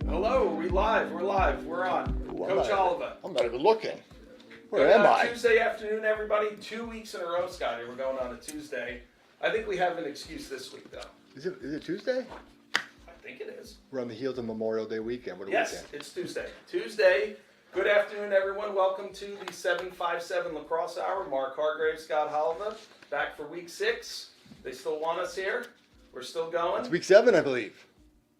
Hello, are we live? We're live. We're on. Coach Holava. I'm not even looking. Where am I? Tuesday afternoon, everybody. 2 weeks in a row, Scotty. We're going on a Tuesday. I think we have an excuse this week, though. Is it Tuesday? I think it is. We're on the heels of Memorial Day weekend. What a Yes, weekend. it's Tuesday. Tuesday. Good afternoon, everyone. Welcome to the 757 Lacrosse Hour. Mark Hargrave, Scott Holava, back for week 6. They still want us here. We're still going. It's week 7, I believe.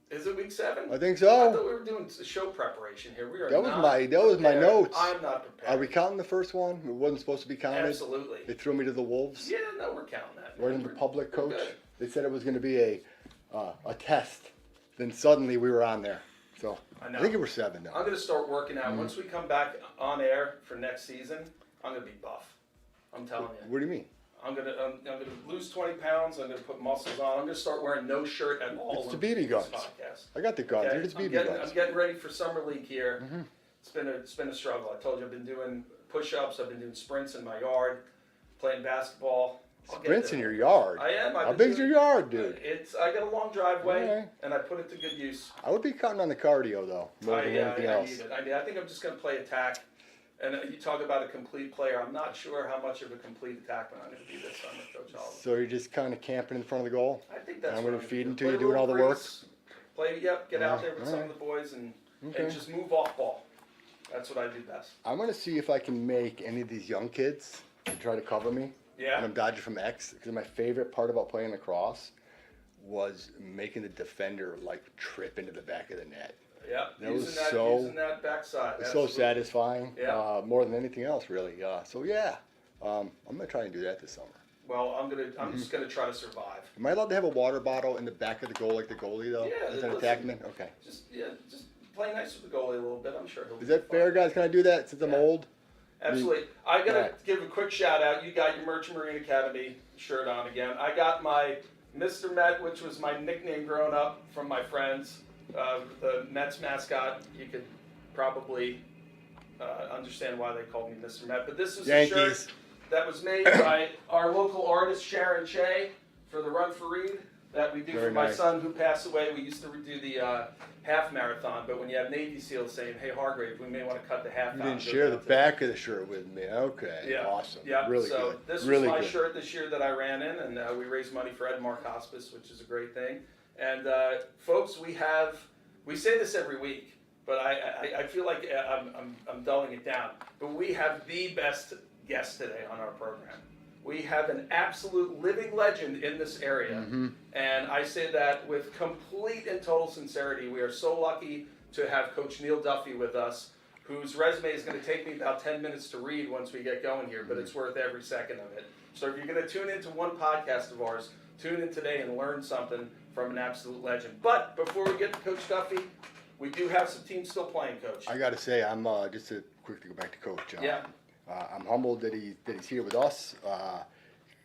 Is it week 7? I think I so. thought we were doing show preparation here. We are That was not my prepared. notes. I'm not prepared. Are we counting the first one? It wasn't supposed to be counted. Absolutely. They threw me to the wolves. Yeah, no, we're counting that. Right in the public, We're coach. good. They said it was going to be a test. Then suddenly we were on there. So I know. I think it was 7 I'm now. going to start working out. Once we come back on air for next season, I'm going to be buff. I'm telling you. What do you mean? I'm going to lose 20 pounds. I'm going to put muscles on. I'm going to start wearing no shirt at all. It's the in BB this guns. podcast. I got the guns. Okay? It's I'm BB getting guns. ready for summer league here. It's been a struggle. I told you I've been doing push-ups. I've been doing sprints in my yard, playing basketball. I'll get Sprints there. in your yard. I am. How big's your yard, dude? I got a long driveway, Okay. and I put it to good use. I would be counting on the cardio, though, more than anything I else. need it. I think I'm just going to play attack. And you talk about a complete player. I'm not sure how much of a complete attackman I'm going to be this summer, Coach Oliver. So you're just kind of camping in front of the goal? I think that's I'm what gonna I'm feed gonna into do. you, Play a doing all the little work? crease, get out there with some of the boys and just move off ball. That's what I do best. I'm going to see if I can make any of these young kids try to cover me. Yeah. And I'm dodging from X. Because my favorite part about playing lacrosse was making the defender, like, trip into the back of the net. Yeah. That was using that backside. It's so satisfying. Yeah. More than anything else, really. So, yeah. I'm going to try and do that this summer. Well, I'm just gonna try to survive. Am I allowed to have a water bottle in the back of the goal like the goalie, though? Yeah, As an listen. attackman? Okay. Just play nice with the goalie a little bit. I'm sure he'll. Is that fair, guys? Can I do that since I'm Yeah. old? Absolutely. I gotta Right. give a quick shout out. You got your Merchant Marine Academy shirt on again. I got my Mr. Met, which was my nickname growing up from my friends. The Mets mascot. You could probably understand why they called me Mr. Met. But this is a shirt Yankees. that was made by our local artist Sharon Shea for the Run for Reed that we do Very for my nice. son who passed away. We used to do the half marathon, but when you have Navy SEALs saying, "Hey Hargrave, we may want to cut the half." You out didn't and go share the down to back of the shirt with me. Okay. Yeah. Awesome. Yeah. Really so good. this really was my good. shirt this year that I ran in, and we raised money for Edmark Hospice, which is a great thing. And folks, we say this every week, but I feel like I'm dulling it down. But we have the best guest today on our program. We have an absolute living legend in this area, and I say that with complete and total sincerity. We are so lucky to have Coach Neil Duffy with us, whose resume is going to take me about 10 minutes to read once we get going here, but it's worth every second of it. So if you're going to tune into one podcast of ours, tune in today and learn something from an absolute legend. But before we get to Coach Duffy, we do have some teams still playing, Coach. I got to say, I'm just to quickly go back to Coach. Yeah. I'm humbled that he's here with us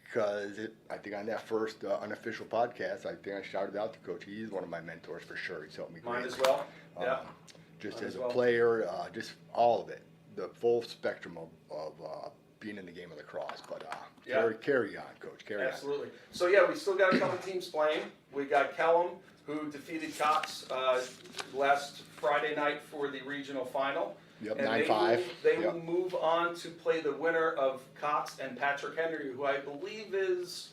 because I think on that first unofficial podcast, I think I shouted out to Coach. He's one of my mentors for sure. He's helped me Mine greatly. as well. Yeah. Just Mine as as a well. player, just all of it, the full spectrum of being in the game of lacrosse. But Yeah. carry on, Coach. Carry Absolutely. So yeah, we still got a couple teams playing. We got Kellum, who defeated Cox last Friday night for the regional final. Yep, And 9-5. They Yep. will move on to play the winner of Cox and Patrick Henry, who I believe is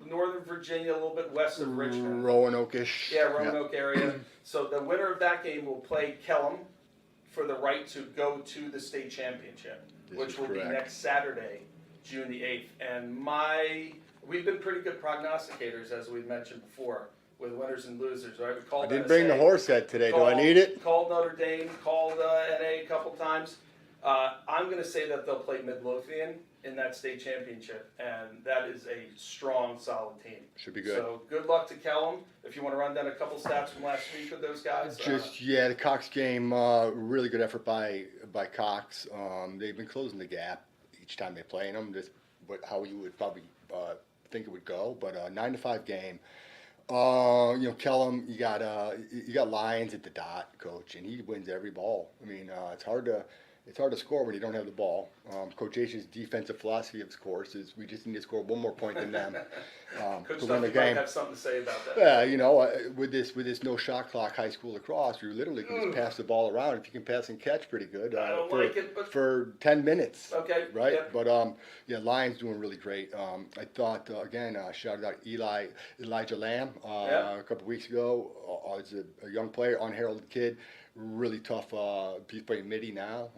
Northern Virginia, a little bit west of on. Richmond. Roanoke-ish. Yeah, Roanoke area. So the winner of that game will play Kellum for the right to go to the state championship, This which is will be correct. next Saturday, June the 8th. And we've been pretty good prognosticators, as we mentioned before, with winners and losers, right? We called I didn't bring the NSA, horse head today. Do I need it? Called Notre Dame, called NA a couple times. I'm going to say that they'll play Midlothian in that state championship, and that is a strong, solid team. Should be good. So good luck to Kellum. If you want to run down a couple stats from last week with those guys. The Cox game, really good effort by Cox. They've been closing the gap each time they play them. Just how you would probably think it would go. But 9-5 game. Kellum, you got Lyons at the dot, coach, and he wins every ball. I mean, it's hard to it's hard to score when you don't have the ball. Coach H's defensive philosophy, of course, is we just need to score one more point than them Coach to Duffy win the might game. have something to say about that. Yeah, you know, with this no shot clock high school lacrosse, you literally can just pass the ball around. If you can pass and catch pretty good, I don't like it, but for 10 minutes. Okay. Right. Yep. But yeah, Lions doing really great. I thought again, shouted out Elijah Lamb a couple weeks ago. He's a young player, unheralded kid, really tough. He's playing midi now.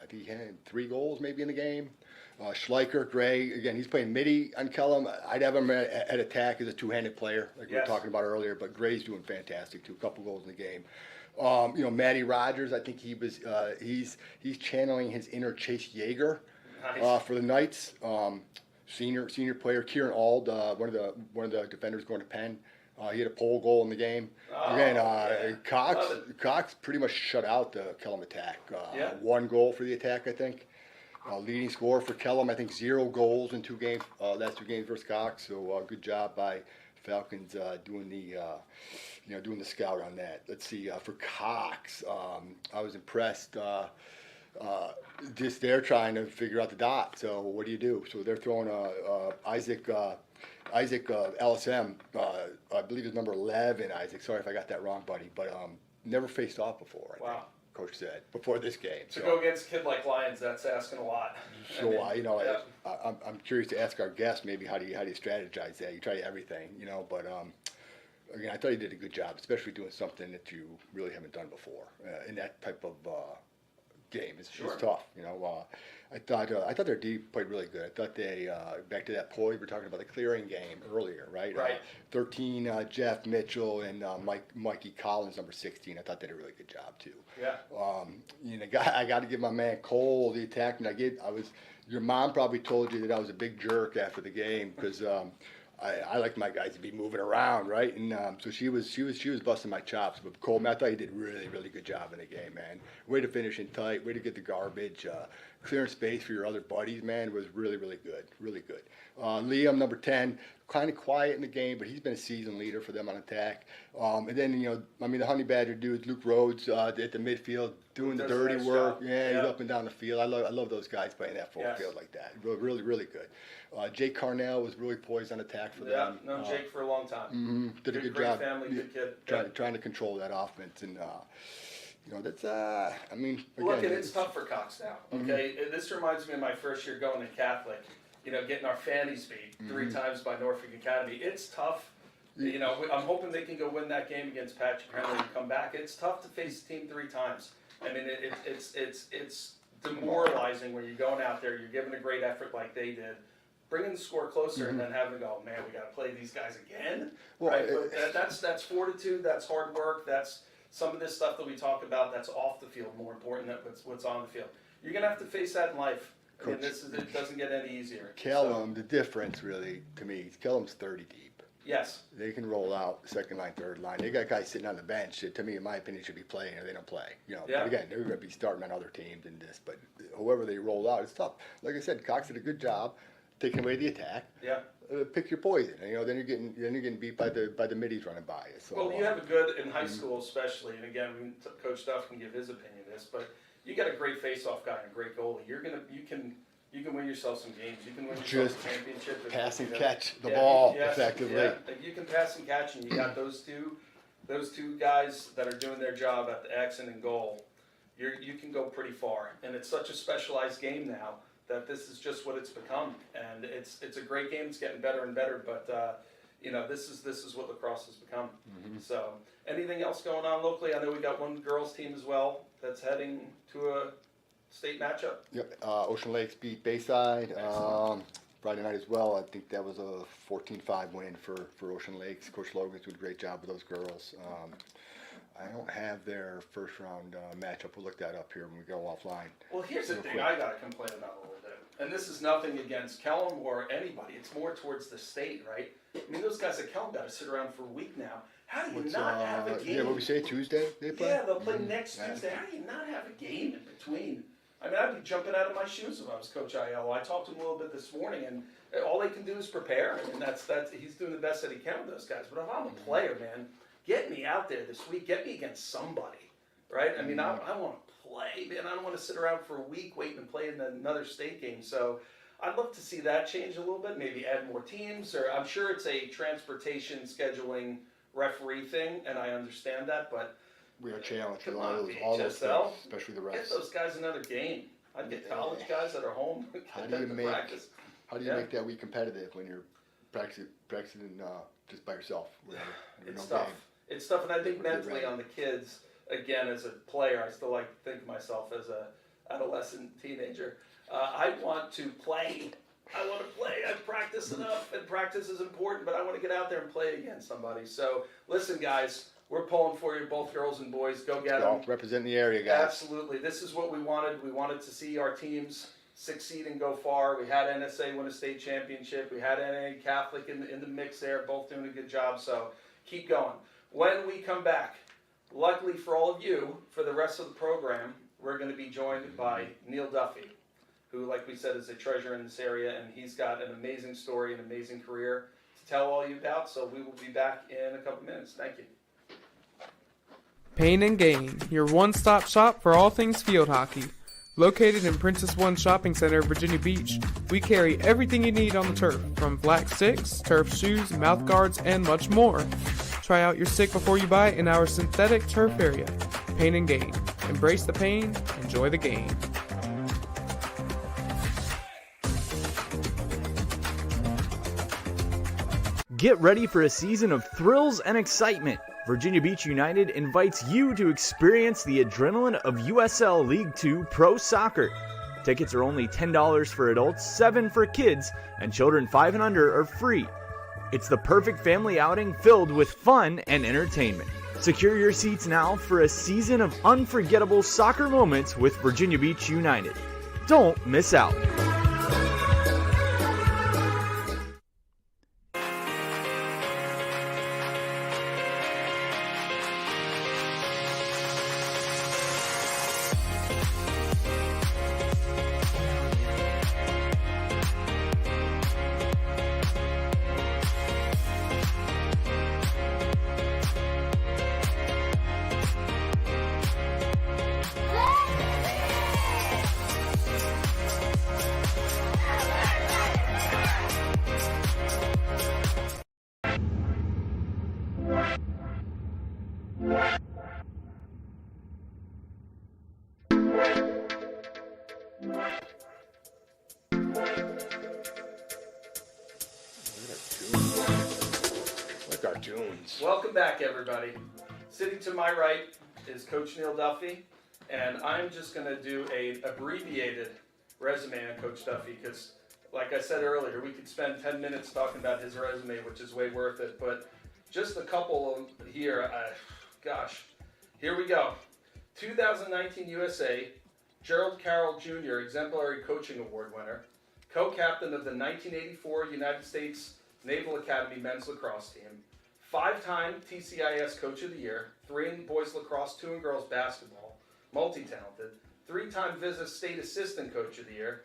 I think he had 3 goals maybe in the game. Schleicher, Gray, again, he's playing midi on Kellum. I'd have him at attack as a two-handed player, like we were talking about earlier, but Gray's doing fantastic too, a couple goals in the game. You know, Matty Rogers, I think he's channeling his inner Chase Yeager for the Knights. Senior player, Kieran Ald, one of the defenders going to Penn. He had a pole goal in the game. Cox pretty much shut out the Kellum attack. 1 goal for the attack, I think. Leading scorer for Kellum, I think 0 goals in 2 games, last 2 games versus Cox. So good job by Falcons doing the scout on that. Let's see, for Cox, I was impressed. Just they're trying to figure out the dot. So what do you do? So they're throwing Isaac LSM, I believe is number 11, Isaac. Sorry if I got that wrong, buddy. But never faced off before, I think, Coach said, before this game. To go against a kid like Lions, that's asking a lot. So, you know, I'm curious to ask our guest maybe how do you strategize that? You try everything, you know, but again, I thought he did a good job, especially doing something that you really haven't done before in that type of game. It's tough, you know. I thought their D played really good. I thought they back to that poll we were talking about, the clearing game earlier, right? 13 Jeff Mitchell and Mikey Collins, number 16. I thought they did a really good job too. Yeah. You know, I got to give my man Cole the attack, and your mom probably told you that I was a big jerk after the game because I like my guys to be moving around, right? And so she was busting my chops. But Cole, man, I thought you did really good job in the game, man. Way to finish in tight. Way to get the garbage. Clearing space for your other buddies, man, was really good. Really good. Liam, number 10, kind of quiet in the game, but he's been a seasoned leader for them on attack. And then, you know, I mean, the Honey Badger dudes, Luke Rhodes at the midfield, doing the dirty work. He's up and down the field. I love those guys playing that full field like that. Really good. Jake Carnell was really poised on attack for them. Yeah, known Jake for a long time. Did a good great job. Family, good kid. Trying to control that offense. And, you know, that's, I mean. Again, look, it's tough for Cox now, okay? This reminds me of my first year going to Catholic, you know, getting our fannies beat 3 times by Norfolk Academy. It's tough. You know, I'm hoping they can go win that game against Patrick Henry and come back. It's tough to face the team 3 times. I mean, it's demoralizing when you're going out there, you're giving a great effort like they did, bringing the score closer and then having to go, man, we got to play these guys again. Well, right? But that's fortitude, that's hard work, that's some of this stuff that we talk about that's off the field more important than what's on the field. You're going to have to face that in life. I mean, it doesn't get any easier. Kellum, the difference really, to me, is Kellum's 30 deep. Yes. They can roll out second line, third line. They got guys sitting on the bench that, to me, in my opinion, should be playing, or they don't play. You know, but again, they're going to be starting on other teams in this. But whoever they roll out, it's tough. Like I said, Cox did a good job taking away the attack. Yeah. Pick your poison. You know, then you're getting beat by the middies running by you. So, well, you have a good in high school, especially, and again, Coach Duff can give his opinion on this, but you got a great face-off guy and a great goalie. You can win yourself some games. You can win yourself a championship. Pass and catch the ball effectively. Yeah, you can pass and catch, and you got those two guys that are doing their job at the X and in goal. You can go pretty far, and it's such a specialized game now that this is just what it's become, and it's a great game. It's getting better and better, but you know, this is what lacrosse has become. So, anything else going on locally? I know we got one girls team as well that's heading to a state matchup. Yep, Ocean Lakes beat Bayside Friday night as well. I think that was a 14-5 win for Ocean Lakes. Coach Logan's doing a great job with those girls. I don't have their first round matchup. We'll look that up here when we go offline. Well, here's the thing I got to complain about a little bit. And this is nothing against Kellum or anybody. It's more towards the state, right? I mean, those guys at Kellum got to sit around for a week now. How do you not have a game? Yeah, what we say, Tuesday they play? Yeah, they'll play next Tuesday. How do you not have a game in between? I mean, I'd be jumping out of my shoes if I was Coach Aiello. I talked to him a little bit this morning, and all they can do is prepare. I mean, that's he's doing the best that he can with those guys. But if I'm a player, man, get me out there this week. Get me against somebody. right? I mean, I want to play, man. I don't want to sit around for a week waiting to play in another state game. So I'd love to see that change a little bit, maybe add more teams, or I'm sure it's a transportation scheduling referee thing, and I understand that, but We are challenged with come on, all those HSL, things, especially the get refs. those guys another game. I'd get college guys that are home, How get do you them to make practice. How do you make that week competitive when you're practicing just by yourself? It's tough. It's tough, and I think mentally on the kids, again, as a player, I still like to think of myself as a adolescent teenager. I want to play. I want to play. I've practiced enough, and practice is important, but I want to get out there and play against somebody. So, listen, guys, we're pulling for you, both girls and boys. Go get them. Represent the area, guys. Absolutely. This is what we wanted. We wanted to see our teams succeed and go far. We had NSA win a state championship. We had NA Catholic in the mix there, both doing a good job. So keep going. When we come back, luckily for all of you, for the rest of the program, we're going to be joined by Neil Duffy, who, like we said, is a treasure in this area, and he's got an amazing story, an amazing career to tell all you about. So we will be back in a couple minutes. Thank you. Pain and Gain, your one-stop shop for all things field hockey. Located in Princess One Shopping Center, Virginia Beach, we carry everything you need on the turf, from black sticks, turf shoes, mouth guards, and much more. Try out your stick before you buy in our synthetic turf area. Pain and Gain. Embrace the pain, enjoy the game. Get ready for a season of thrills and excitement. Virginia Beach United invites you to experience the adrenaline of USL League 2 Pro Soccer. Tickets are only $10 for adults, $7 for kids, and children 5 and under are free. It's the perfect family outing filled with fun and entertainment. Secure your seats now for a season of unforgettable soccer moments with Virginia Beach United. Don't miss out. Cartoons. Welcome back, everybody. Sitting to my right is Coach Neil Duffy, and I'm just going to do a abbreviated resume on Coach Duffy because, like I said earlier, we could spend 10 minutes talking about his resume, which is way worth it, but just a couple of here. Gosh, here we go. 2019 USA Gerald J. Exemplary Coaching Award winner, co-captain of the 1984 United States Naval Academy men's lacrosse team, 5-time TCIS Coach of the Year, 3 in boys lacrosse, 2 in girls basketball, multi-talented, 3-time Visa State Assistant Coach of the Year,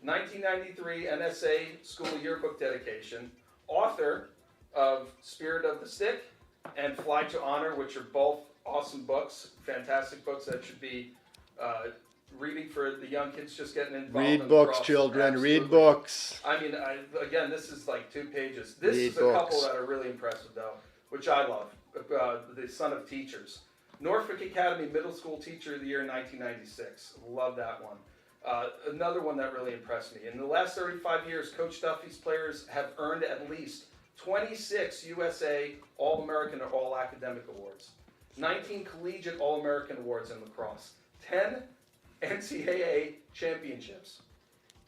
1993 NSA School Yearbook dedication, author of Spirit of the Stick and Fly to Honor, which are both awesome books, fantastic books that should be reading for the young kids just getting involved. Read in books, lacrosse. children. Absolutely. Read books. I mean, again, this is like 2 pages. This Read is a books. couple that are really impressive, though, which I love. The Son of Teachers. Norfolk Academy Middle School Teacher of the Year in 1996. Love that one. Another one that really impressed me. In the last 35 years, Coach Duffy's players have earned at least 26 USA All-American or All-Academic Awards, 19 Collegiate All-American Awards in lacrosse, 10 NCAA championships.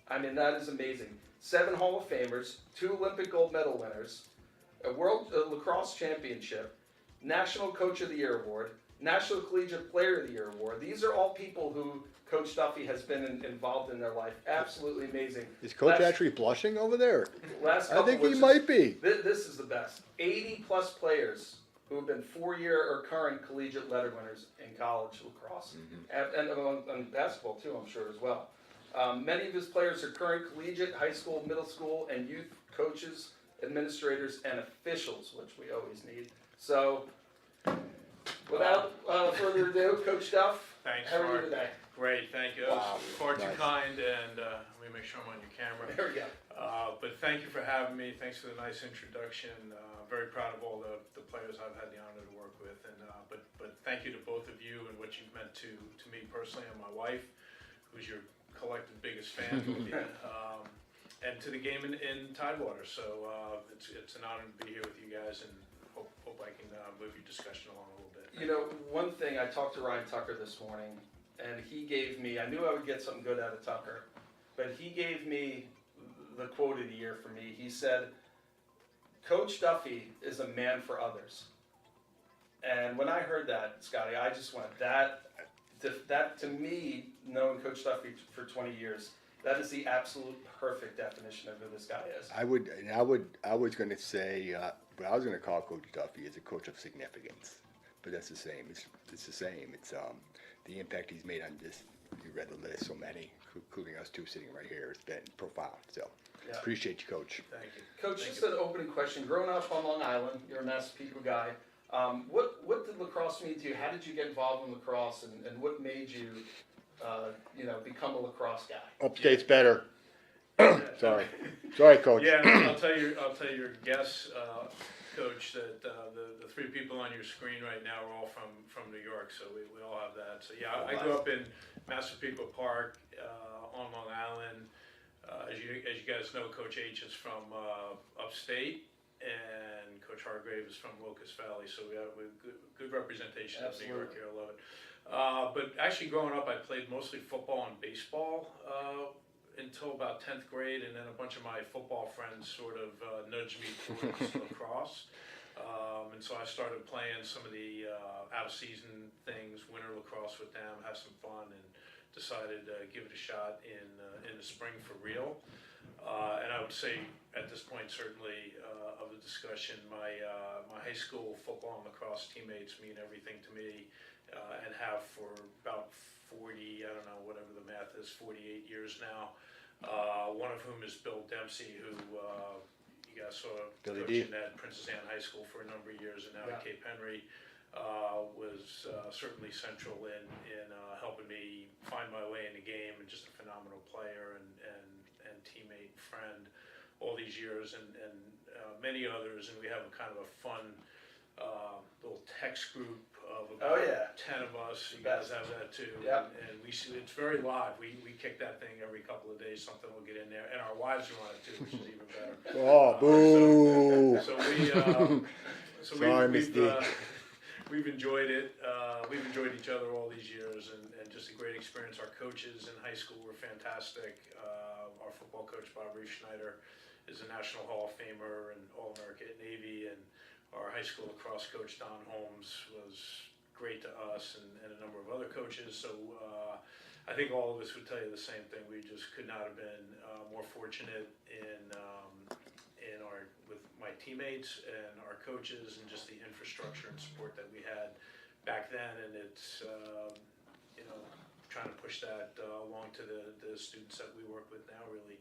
I mean, that is amazing. 7 Hall of Famers, 2 Olympic gold medal winners, a World Lacrosse Championship, National Coach of the Year Award, National Collegiate Player of the Year Award. These are all people who Coach Duffy has been involved in their life. Absolutely amazing. Is Coach actually blushing over there? Last I couple, think he which might be. This is the best. 80 plus players who have been 4-year or current collegiate letter winners in college lacrosse, and on basketball too, I'm sure as well. Many of his players are current collegiate, high school, middle school, and youth coaches, administrators, and officials, which we always need. So, Without further ado, Coach Duff, Thanks, how are you Mark. today? Great, thank you. Wow, Far too nice. kind, and let me make sure I'm on your camera. There we go. But thank you for having me. Thanks for the nice introduction. Very proud of all the players I've had the honor to work with, and but thank you to both of you and what you've meant to me personally and my wife, who's your collective biggest fan, and to the game in Tidewater. So it's an honor to be here with you guys, and hope I can move your discussion along a little bit. You know, one thing, I talked to Ryan Tucker this morning, and he gave me, I knew I would get something good out of Tucker, but he gave me the quote of the year for me. He said, Coach Duffy is a man for others. And when I heard that, Scotty, I just went, that to me, knowing Coach Duffy for 20 years, that is the absolute perfect definition of who this guy is. I was going to say, but I was going to call Coach Duffy as a coach of significance, but that's the same. It's the same. It's the impact he's made on just, you read the list, so many, including us two sitting right here. It's been profound. So Yeah. appreciate you, Coach. Thank you. Coach, Thank just you. an opening question. Growing up on Long Island, you're a Massapequa guy. What did lacrosse mean to you? How did you get involved in lacrosse, and what made you, become a lacrosse guy? Upstate's better. Sorry, Coach. Yeah, I'll tell your guests, Coach, that the three people on your screen right now are all from New York, so we all have that. So yeah, I grew up in Massapequa Park on Long Island. As you guys know, Coach H is from upstate, and Coach Hargrave is from Locust Valley. So we have good representation of New York here. I love it. But actually, growing up, I played mostly football and baseball until about 10th grade, and then a bunch of my football friends sort of nudged me towards lacrosse. And so I started playing some of the out-of-season things, winter lacrosse with them, have some fun, and decided to give it a shot in the spring for real. And I would say at this point, certainly of the discussion, my high school football and lacrosse teammates mean everything to me, and have for about 40, I don't know, whatever the math is, 48 years now. One of whom is Bill Dempsey, who you guys saw coaching at Princess Anne High School for a number of years, and now at Cape Henry. Was certainly central in helping me find my way in the game, and just a phenomenal player and teammate, friend, all these years, and many others. And we have a kind of a fun little text group of about 10 of us. You guys have that too. Yeah. And it's very live. We kick that thing every couple of days. Something will get in there, and our wives are on it too, which is even better. Oh, boo! We've enjoyed it. We've enjoyed each other all these years, and just a great experience. Our coaches in high school were fantastic. Our football coach, Bob Reef-Schneider, is a National Hall of Famer and All-America at Navy, and our high school lacrosse coach, Don Holmes, was great to us, and a number of other coaches. So I think all of us would tell you the same thing. We just could not have been more fortunate with my teammates and our coaches, and just the infrastructure and support that we had back then. And it's trying to push that along to the students that we work with now, really.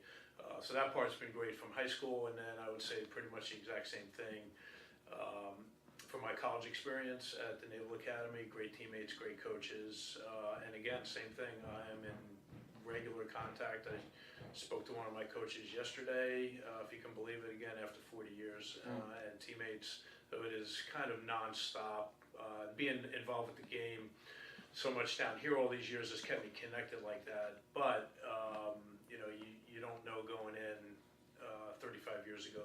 So that part's been great from high school, and then I would say pretty much the exact same thing from my college experience at the Naval Academy. Great teammates, great coaches, and again, same thing. I am in regular contact. I spoke to one of my coaches yesterday, if you can believe it, again after 40 years, and teammates. So it is kind of nonstop. Being involved with the game so much down here all these years has kept me connected like that. But you don't know going in 35 years ago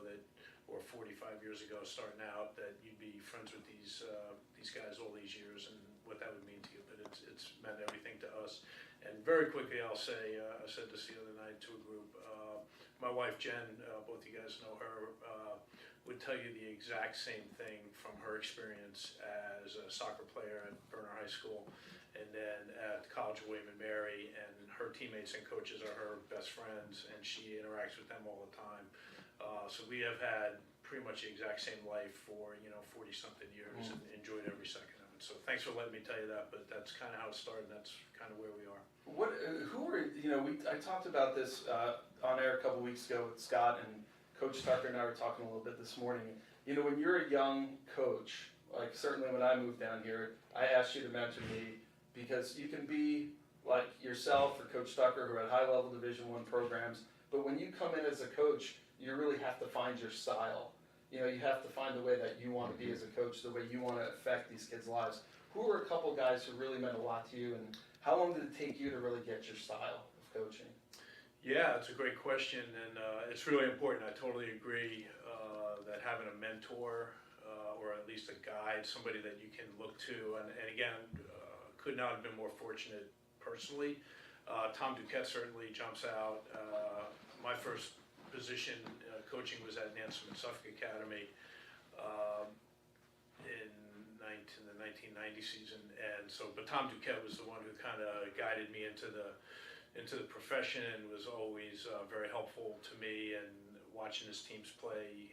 or 45 years ago, starting out, that you'd be friends with these guys all these years, and what that would mean to you. But it's meant everything to us. And very quickly, I'll say, I said this the other night to a group. My wife Jen, both you guys know her, would tell you the exact same thing from her experience as a soccer player at Berner High School, and then at the College of William and Mary. And her teammates and coaches are her best friends, and she interacts with them all the time. So we have had pretty much the exact same life for 40-something years, and enjoyed every second of it. So thanks for letting me tell you that, but that's kind of how it started, and that's kind of where we are. I talked about this on air a couple weeks ago with Scott, and Coach Tucker and I were talking a little bit this morning. When you're a young coach, like certainly when I moved down here, I asked you to mention me because you can be like yourself or Coach Tucker who had high-level Division I programs, but when you come in as a coach, you really have to find your style. You know, you have to find the way that you want to be as a coach, the way you want to affect these kids' lives. Who are a couple guys who really meant a lot to you, and how long did it take you to really get your style of coaching? Yeah, it's a great question, and it's really important. I totally agree that having a mentor or at least a guide, somebody that you can look to, and again, could not have been more fortunate personally. Tom Duquette certainly jumps out. My first position coaching was at Nansemond Suffolk Academy in the 1990 season, and so, but Tom Duquette was the one who kind of guided me into the profession and was always very helpful to me, and watching his teams play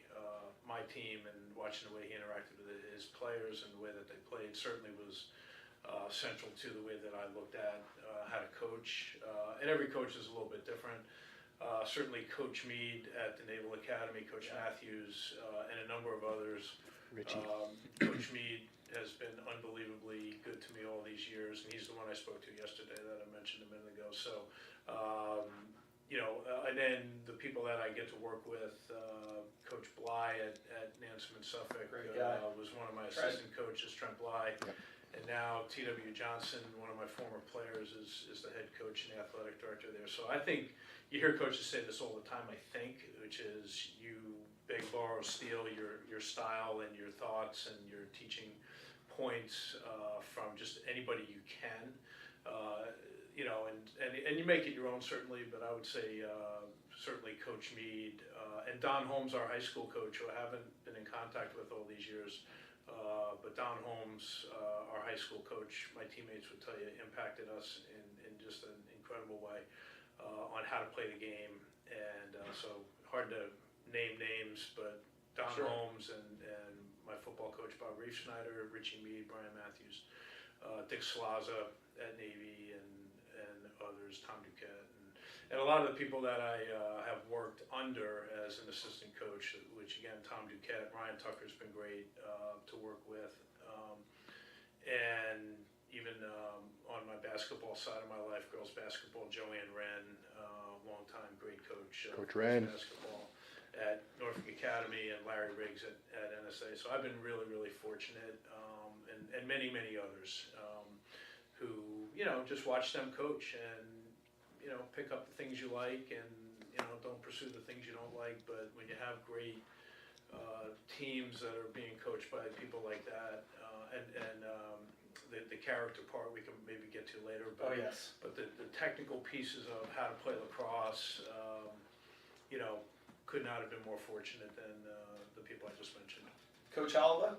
my team and watching the way he interacted with his players and the way that they played certainly was central to the way that I looked at how to coach. And every coach is a little bit different. Certainly Coach Mead at the Naval Academy, Coach Matthews, and a number of others. Richie. Coach Mead has been unbelievably good to me all these years, and he's the one I spoke to yesterday that I mentioned a minute ago. So, and then the people that I get to work with, Coach Bly at Nansemond Suffolk was one of my assistant coaches, Trent Bly. Yep. And now T.W. Johnson, one of my former players, is the head coach and athletic director there. So I think you hear coaches say this all the time, I think, which is you beg, borrow, steal your style and your thoughts and your teaching points from just anybody you can. And you make it your own, certainly, but I would say certainly Coach Mead and Don Holmes, our high school coach, who I haven't been in contact with all these years. But Don Holmes, our high school coach, my teammates would tell you, impacted us in just an incredible way on how to play the game. And so hard to name names, but Don Holmes and my football coach, Bob Reefschneider, Richie Mead, Brian Matthews, Dick Slaza at Navy, and others, Tom Duquette. And a lot of the people that I have worked under as an assistant coach, which again, Tom Duquette, Ryan Tucker's been great to work with. And even on my basketball side of my life, girls basketball, Joanne Wren, longtime great coach. Coach Wren. Basketball at Norfolk Academy, and Larry Riggs at NSA. So I've been really, really fortunate, and many, many others who, just watch them coach and, pick up the things you like and, don't pursue the things you don't like. But when you have great teams that are being coached by people like that, and the character part we can maybe get to later. But, but the technical pieces of how to play lacrosse, could not have been more fortunate than the people I just mentioned. Coach Holava,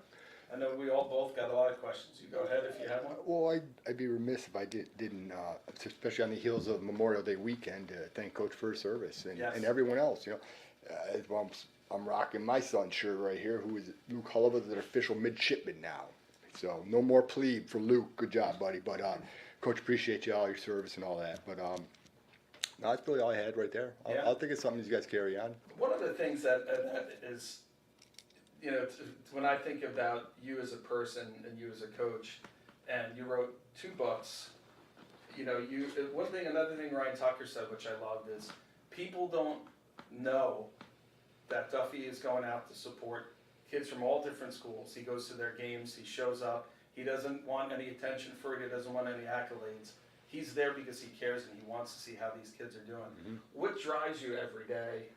I know we all both got a lot of questions. You go ahead if you have one. Well, I'd be remiss if I didn't, especially on the heels of Memorial Day weekend, thank Coach for his service and everyone else. I'm rocking my son's shirt right here, who is Luke Holava, the official midshipman now. So no more plebe for Luke. Good job, buddy. But Coach, appreciate you all your service and all that. But no, that's really all I had right there. I'll think of something you guys carry on. One of the things that is, when I think about you as a person and you as a coach, and you wrote 2 books, another thing Ryan Tucker said, which I loved, is people don't know that Duffy is going out to support kids from all different schools. He goes to their games, he shows up, he doesn't want any attention for it, he doesn't want any accolades. He's there because he cares and he wants to see how these kids are doing. Mm-hmm. What drives you every day?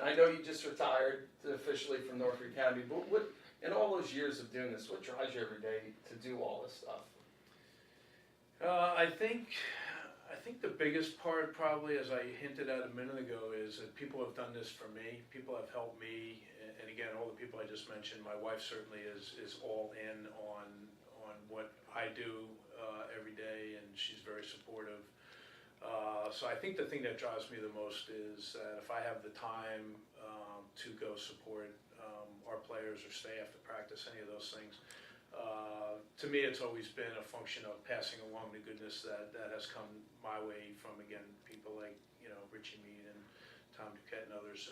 I know you just retired officially from Norfolk Academy, but what, in all those years of doing this, what drives you every day to do all this stuff? I think the biggest part, probably, as I hinted at a minute ago, is that people have done this for me. People have helped me, and again, all the people I just mentioned. My wife certainly is all in on what I do every day, and she's very supportive. So I think the thing that drives me the most is that if I have the time to go support our players or stay after practice, any of those things, to me it's always been a function of passing along the goodness that has come my way from, again, people like Richie Mead and Tom Duquette and others.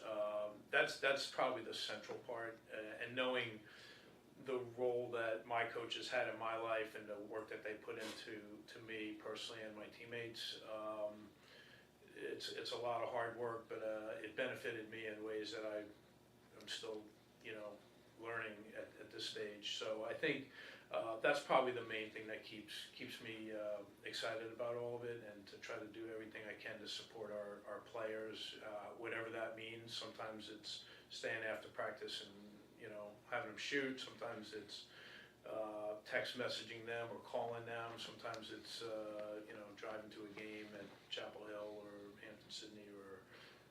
That's probably the central part, and knowing the role that my coaches had in my life and the work that they put into me personally and my teammates. It's a lot of hard work, but it benefited me in ways that I'm still, learning at this stage. So I think that's probably the main thing that keeps me excited about all of it, and to try to do everything I can to support our players, whatever that means. Sometimes it's staying after practice and having them shoot. Sometimes it's text messaging them or calling them. Sometimes it's driving to a game at Chapel Hill or Hampton Sydney or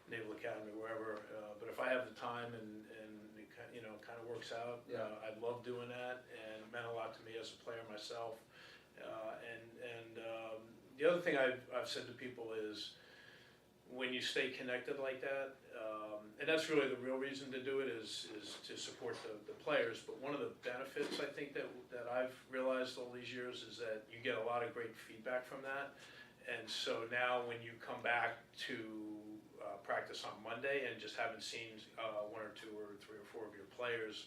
Naval Academy, wherever. But if I have the time and it kind of works out, I love doing that, and it meant a lot to me as a player myself. The other thing I've said to people is, when you stay connected like that, and that's really the real reason to do it, is to support the players. But one of the benefits I think that I've realized all these years is that you get a lot of great feedback from that. And so now when you come back to practice on Monday and just haven't seen one or two or three or four of your players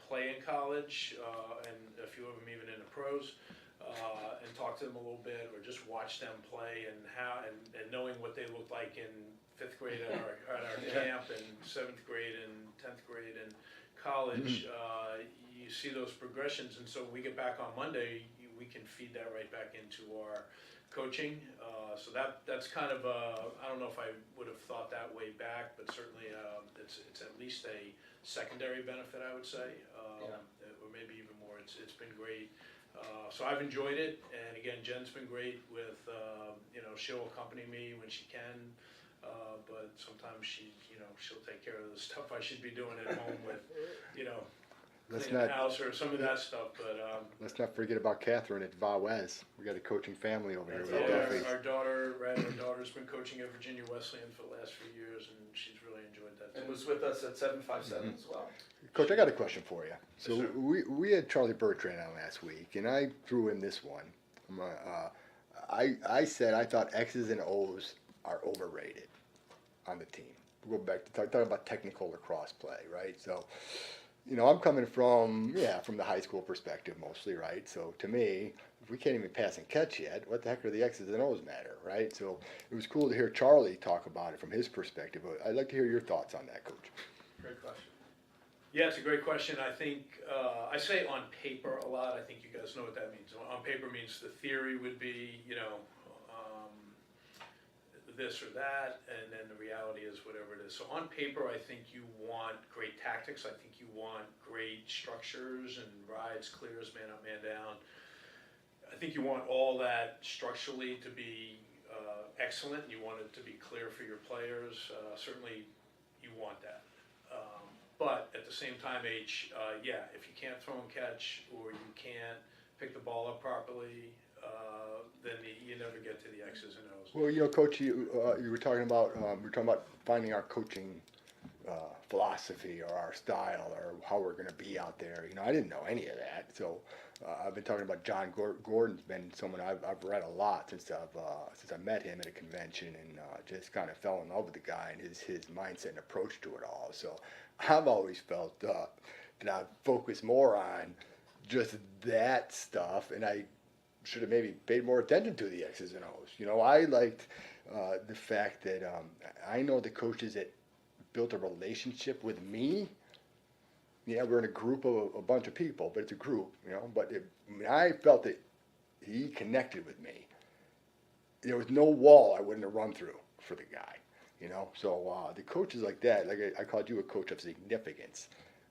play in college, and a few of them even in the pros, and talk to them a little bit, or just watch them play, and knowing what they looked like in 5th grade at our camp, and 7th grade and 10th grade and college, you see those progressions. And so when we get back on Monday, we can feed that right back into our coaching. So that's kind of I don't know if I would have thought that way back, but certainly it's at least a secondary benefit, I would say, or maybe even more. It's been great. So I've enjoyed it, and again, Jen's been great with, she'll accompany me when she can, but sometimes she'll take care of the stuff I should be doing at home with, cleaning the house or some of that stuff. But let's not forget about Catherine at Vawez. We got a coaching family over here. Our daughter's been coaching at Virginia Wesleyan for the last few years, and she's really enjoyed that too. And was with us at 757 as well. Coach, I got a question for you. So Yes, sir. we had Charlie Bertrand on last week, and I threw in this one. I said I thought X's and O's are overrated on the team. We'll go back to talking about technical lacrosse play, right? So, I'm coming from the high school perspective mostly, right? So to me, if we can't even pass and catch yet, what the heck are the X's and O's matter, right? So it was cool to hear Charlie talk about it from his perspective. I'd like to hear your thoughts on that, Coach. Great question. Yeah, it's a great question. I think I say on paper a lot. I think you guys know what that means. On paper means the theory would be, this or that, and then the reality is whatever it is. So on paper, I think you want great tactics. I think you want great structures and rides, clears, man up, man down. I think you want all that structurally to be excellent. You want it to be clear for your players. Certainly, you want that. But at the same time, if you can't throw and catch, or you can't pick the ball up properly, then you never get to the X's and O's. Well, Coach, you were talking about finding our coaching philosophy or our style or how we're going to be out there. I didn't know any of that, so I've been talking about John Gordon's been someone I've read a lot since I met him at a convention, and just kind of fell in love with the guy and his mindset and approach to it all. So I've always felt that I focus more on just that stuff, and I should have maybe paid more attention to the X's and O's. I liked the fact that I know the coaches that built a relationship with me. Yeah, we're in a group of a bunch of people, but it's a group, But I felt that he connected with me. There was no wall I wouldn't have run through for the guy, So the coaches like that, like I called you a coach of significance.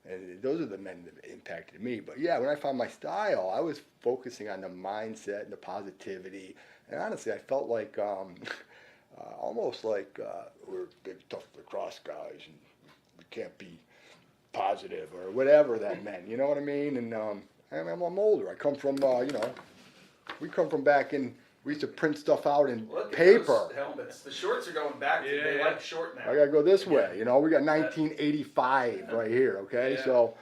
And those are the men that impacted me. But yeah, when I found my style, I was focusing on the mindset and the positivity. And honestly, I felt like almost like we're big, tough lacrosse guys, and we can't be positive or whatever that meant. You know what I mean? And I'm older. I come from, we come from back in. We used to print stuff out in Look at paper. those helmets. The shorts are going back. They like short now. I gotta go this way. We got 1985 right here. Okay, Yeah. so,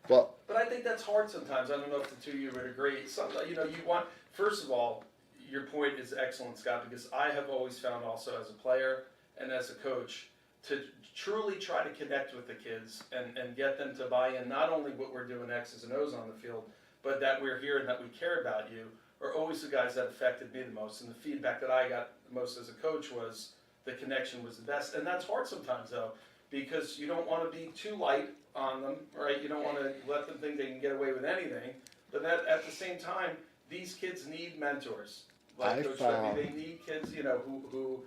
but I think that's hard sometimes. I don't know if the two of you would agree. Sometimes, you want, first of all, your point is excellent, Scott, because I have always found also as a player and as a coach to truly try to connect with the kids and get them to buy in, not only what we're doing X's and O's on the field, but that we're here and that we care about you, are always the guys that affected me the most. And the feedback that I got most as a coach was the connection was the best. And that's hard sometimes, though, because you don't want to be too light on them, right? You don't want to let them think they can get away with anything. But at the same time, these kids need mentors. Like Coach Duffy, they need kids, who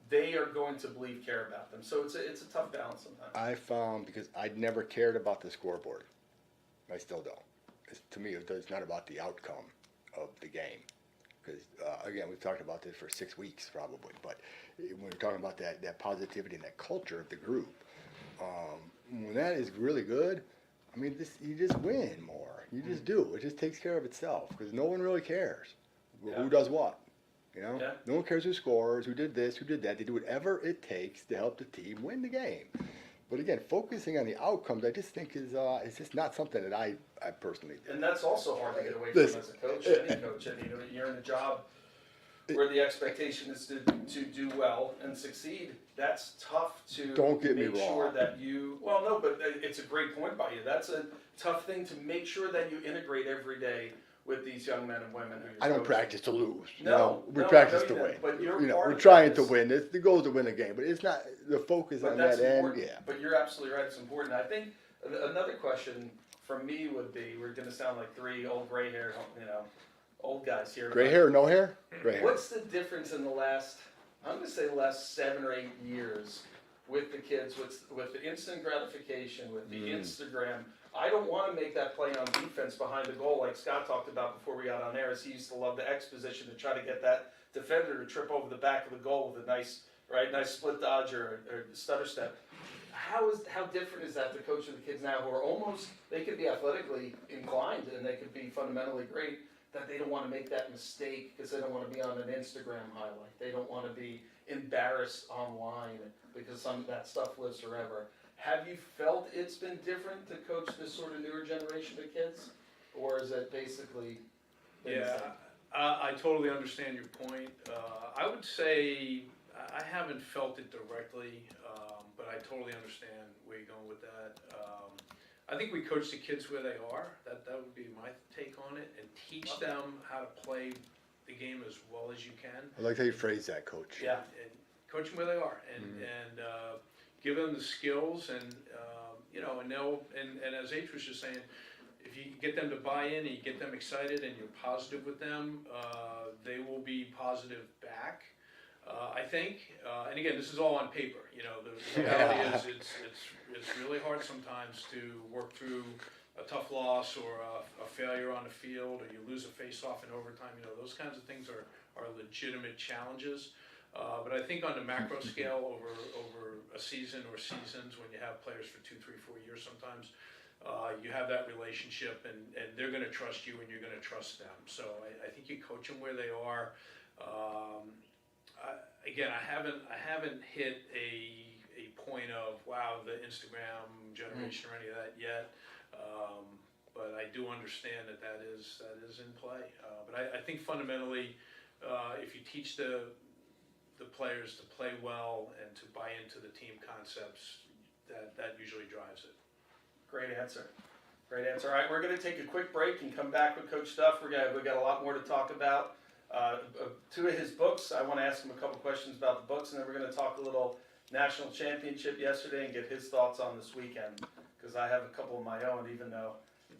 they are going to believe care about them. So it's a tough balance sometimes. I found, because I'd never cared about the scoreboard. I still don't. To me, it's not about the outcome of the game. Because, again, we've talked about this for 6 weeks probably. But when we're talking about that positivity and that culture of the group, when that is really good, I mean, you just win more. You just do. It just takes care of itself because no one really cares who does what. Yeah. No one cares who scores, who did this, who did that. They do whatever it takes to help the team win the game. But again, focusing on the outcomes, I just think is just not something that I personally do. And that's also hard to get away from as a coach, any coach. And you're in a job where the expectation is to do well and succeed. That's tough to Don't get me make wrong. sure that you. Well, no, but it's a great point by you. That's a tough thing to make sure that you integrate every day with these young men and women who you're I don't coaching. practice to lose. We practice to win. But you're we're part of trying that. to win. The goal is to win a game, but it's not the focus But on that's that important. end. Yeah. But you're absolutely right. It's important. I think another question from me would be: we're going to sound like three old gray hair, old guys here. Gray hair or no hair? Gray hair. What's the difference in the last 7 or 8 years with the kids, with the instant gratification, with the Instagram? I don't want to make that play on defense behind the goal like Scott talked about before we got on air, as he used to love the X position to try to get that defender to trip over the back of the goal with a nice split dodge or stutter step. How different is that to coach the kids now who are they could be athletically inclined and they could be fundamentally great, that they don't want to make that mistake because they don't want to be on an Instagram highlight. They don't want to be embarrassed online because some of that stuff lives forever. Have you felt it's been different to coach this sort of newer generation of kids? Or is it basically been the same? I totally understand your point. I would say I haven't felt it directly, but I totally understand where you're going with that. I think we coach the kids where they are. That would be my take on it, and teach them how to play the game as well as you can. I like how you phrase that, Coach. Yeah. And coach them where they are, and give them the skills, and and as H was just saying, if you get them to buy in and you get them excited and you're positive with them, they will be positive back. I think, and again, this is all on paper. The reality is it's really hard sometimes to work through a tough loss or a failure on the field, or you lose a face-off in overtime. Those kinds of things are legitimate challenges. But I think on the macro scale, over a season or seasons, when you have players for 2, 3, 4 years sometimes, you have that relationship, and they're going to trust you and you're going to trust them. So I think you coach them where they are. Again, I haven't hit a point of, wow, the Instagram generation or any of that yet. But I do understand that is in play. But I think fundamentally, if you teach the players to play well and to buy into the team concepts, that usually drives it. Great answer. All right, we're going to take a quick break and come back with Coach Duff. We got a lot more to talk about. 2 of his books. I want to ask him a couple questions about the books, and then we're going to talk a little national championship yesterday and get his thoughts on this weekend, because I have a couple of my own, even though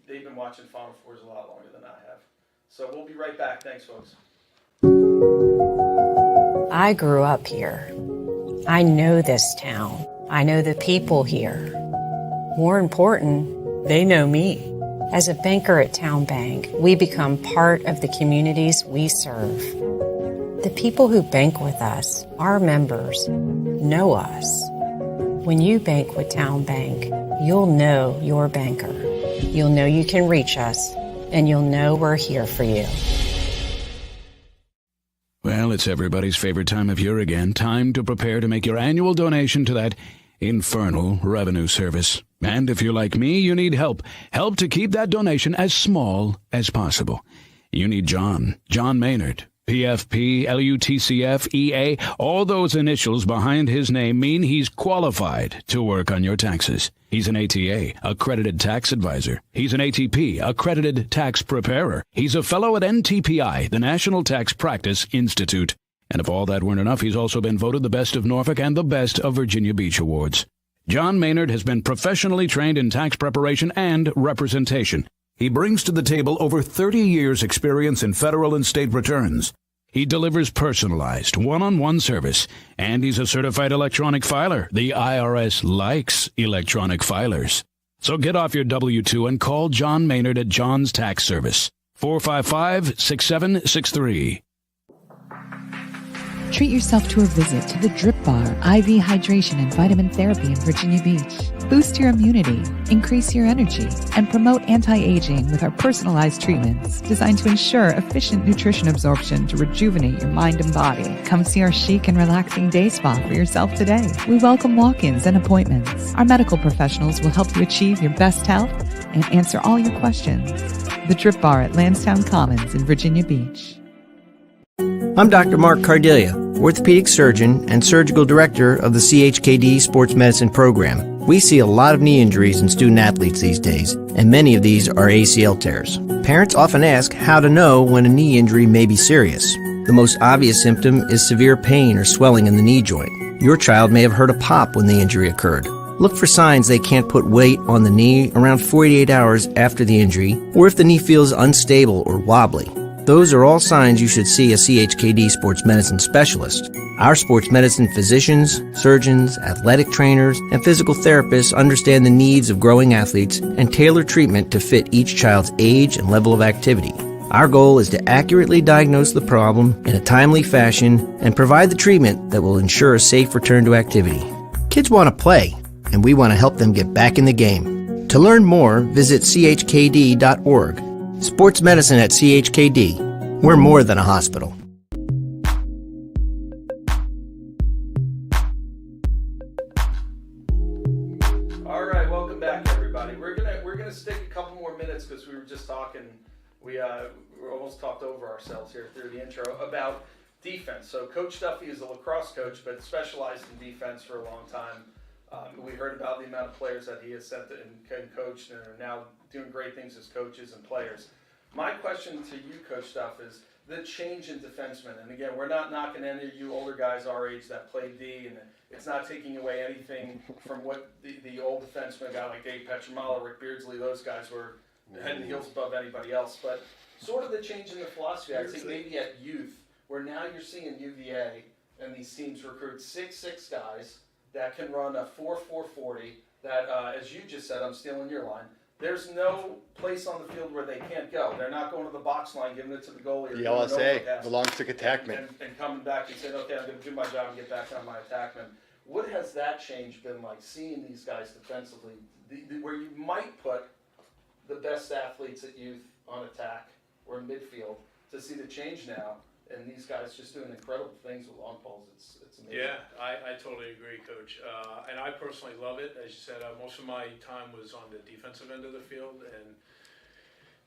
they've been watching Final Fours a lot longer than I have. So we'll be right back. Thanks, folks. I grew up here. I know this town. I know the people here. More important, they know me. As a banker at Town Bank, we become part of the communities we serve. The people who bank with us, our members, know us. When you bank with Town Bank, you'll know your banker. You'll know you can reach us, and you'll know we're here for you. Well, it's everybody's favorite time of year again. Time to prepare to make your annual donation to that infernal revenue service. And if you're like me, you need help. Help to keep that donation as small as possible. You need John Maynard, PFP, LUTCF, EA, all those initials behind his name mean he's qualified to work on your taxes. He's an ATA, accredited tax advisor. He's an ATP, accredited tax preparer. He's a fellow at NTPI, the National Tax Practice Institute. And if all that weren't enough, he's also been voted the best of Norfolk and the best of Virginia Beach awards. John Maynard has been professionally trained in tax preparation and representation. He brings to the table over 30 years' experience in federal and state returns. He delivers personalized, one-on-one service, and he's a certified electronic filer. The IRS likes electronic filers. So get off your W-2 and call John Maynard at John's Tax Service, 455-6763. Treat yourself to a visit to the Drip Bar, IV hydration and vitamin therapy in Virginia Beach. Boost your immunity, increase your energy, and promote anti-aging with our personalized treatments designed to ensure efficient nutrition absorption to rejuvenate your mind and body. Come see our chic and relaxing day spa for yourself today. We welcome walk-ins and appointments. Our medical professionals will help you achieve your best health and answer all your questions. The Drip Bar at Lansdowne Commons in Virginia Beach. I'm Dr. Mark Cardelia, orthopedic surgeon and surgical director of the CHKD Sports Medicine Program. We see a lot of knee injuries in student athletes these days, and many of these are ACL tears. Parents often ask how to know when a knee injury may be serious. The most obvious symptom is severe pain or swelling in the knee joint. Your child may have heard a pop when the injury occurred. Look for signs they can't put weight on the knee around 48 hours after the injury, or if the knee feels unstable or wobbly. Those are all signs you should see a CHKD sports medicine specialist. Our sports medicine physicians, surgeons, athletic trainers, and physical therapists understand the needs of growing athletes and tailor treatment to fit each child's age and level of activity. Our goal is to accurately diagnose the problem in a timely fashion and provide the treatment that will ensure a safe return to activity. Kids want to play, and we want to help them get back in the game. To learn more, visit chkd.org. Sports medicine at CHKD. We're more than a hospital. All right, welcome back, everybody. We're gonna stick a couple more minutes because we were just talking. We almost talked over ourselves here through the intro about defense. So Coach Duffy is a lacrosse coach, but specialized in defense for a long time. We heard about the amount of players that he has sent and coached and are now doing great things as coaches and players. My question to you, Coach Duff, is the change in defensemen. And again, we're not knocking any of you older guys our age that played D, and it's not taking away anything from what the old defensemen, a guy like Dave Petramala, Rick Beardsley, those guys were head and heels above anybody else. But sort of the change in the philosophy, I think maybe at youth, where now you're seeing UVA and these teams recruit 6'6" guys that can run a 4.40 that, as you just said, I'm stealing your line, there's no place on the field where they can't go. They're not going to the box line, giving it to the goalie. Or The LSA, the long stick attackman. And coming back and saying, okay, I'm going to do my job and get back on my attackman. What has that change been like, seeing these guys defensively, where you might put the best athletes at youth on attack or midfield, to see the change now, and these guys just doing incredible things with long poles. It's amazing. Yeah, I totally agree, Coach. And I personally love it. As you said, most of my time was on the defensive end of the field, and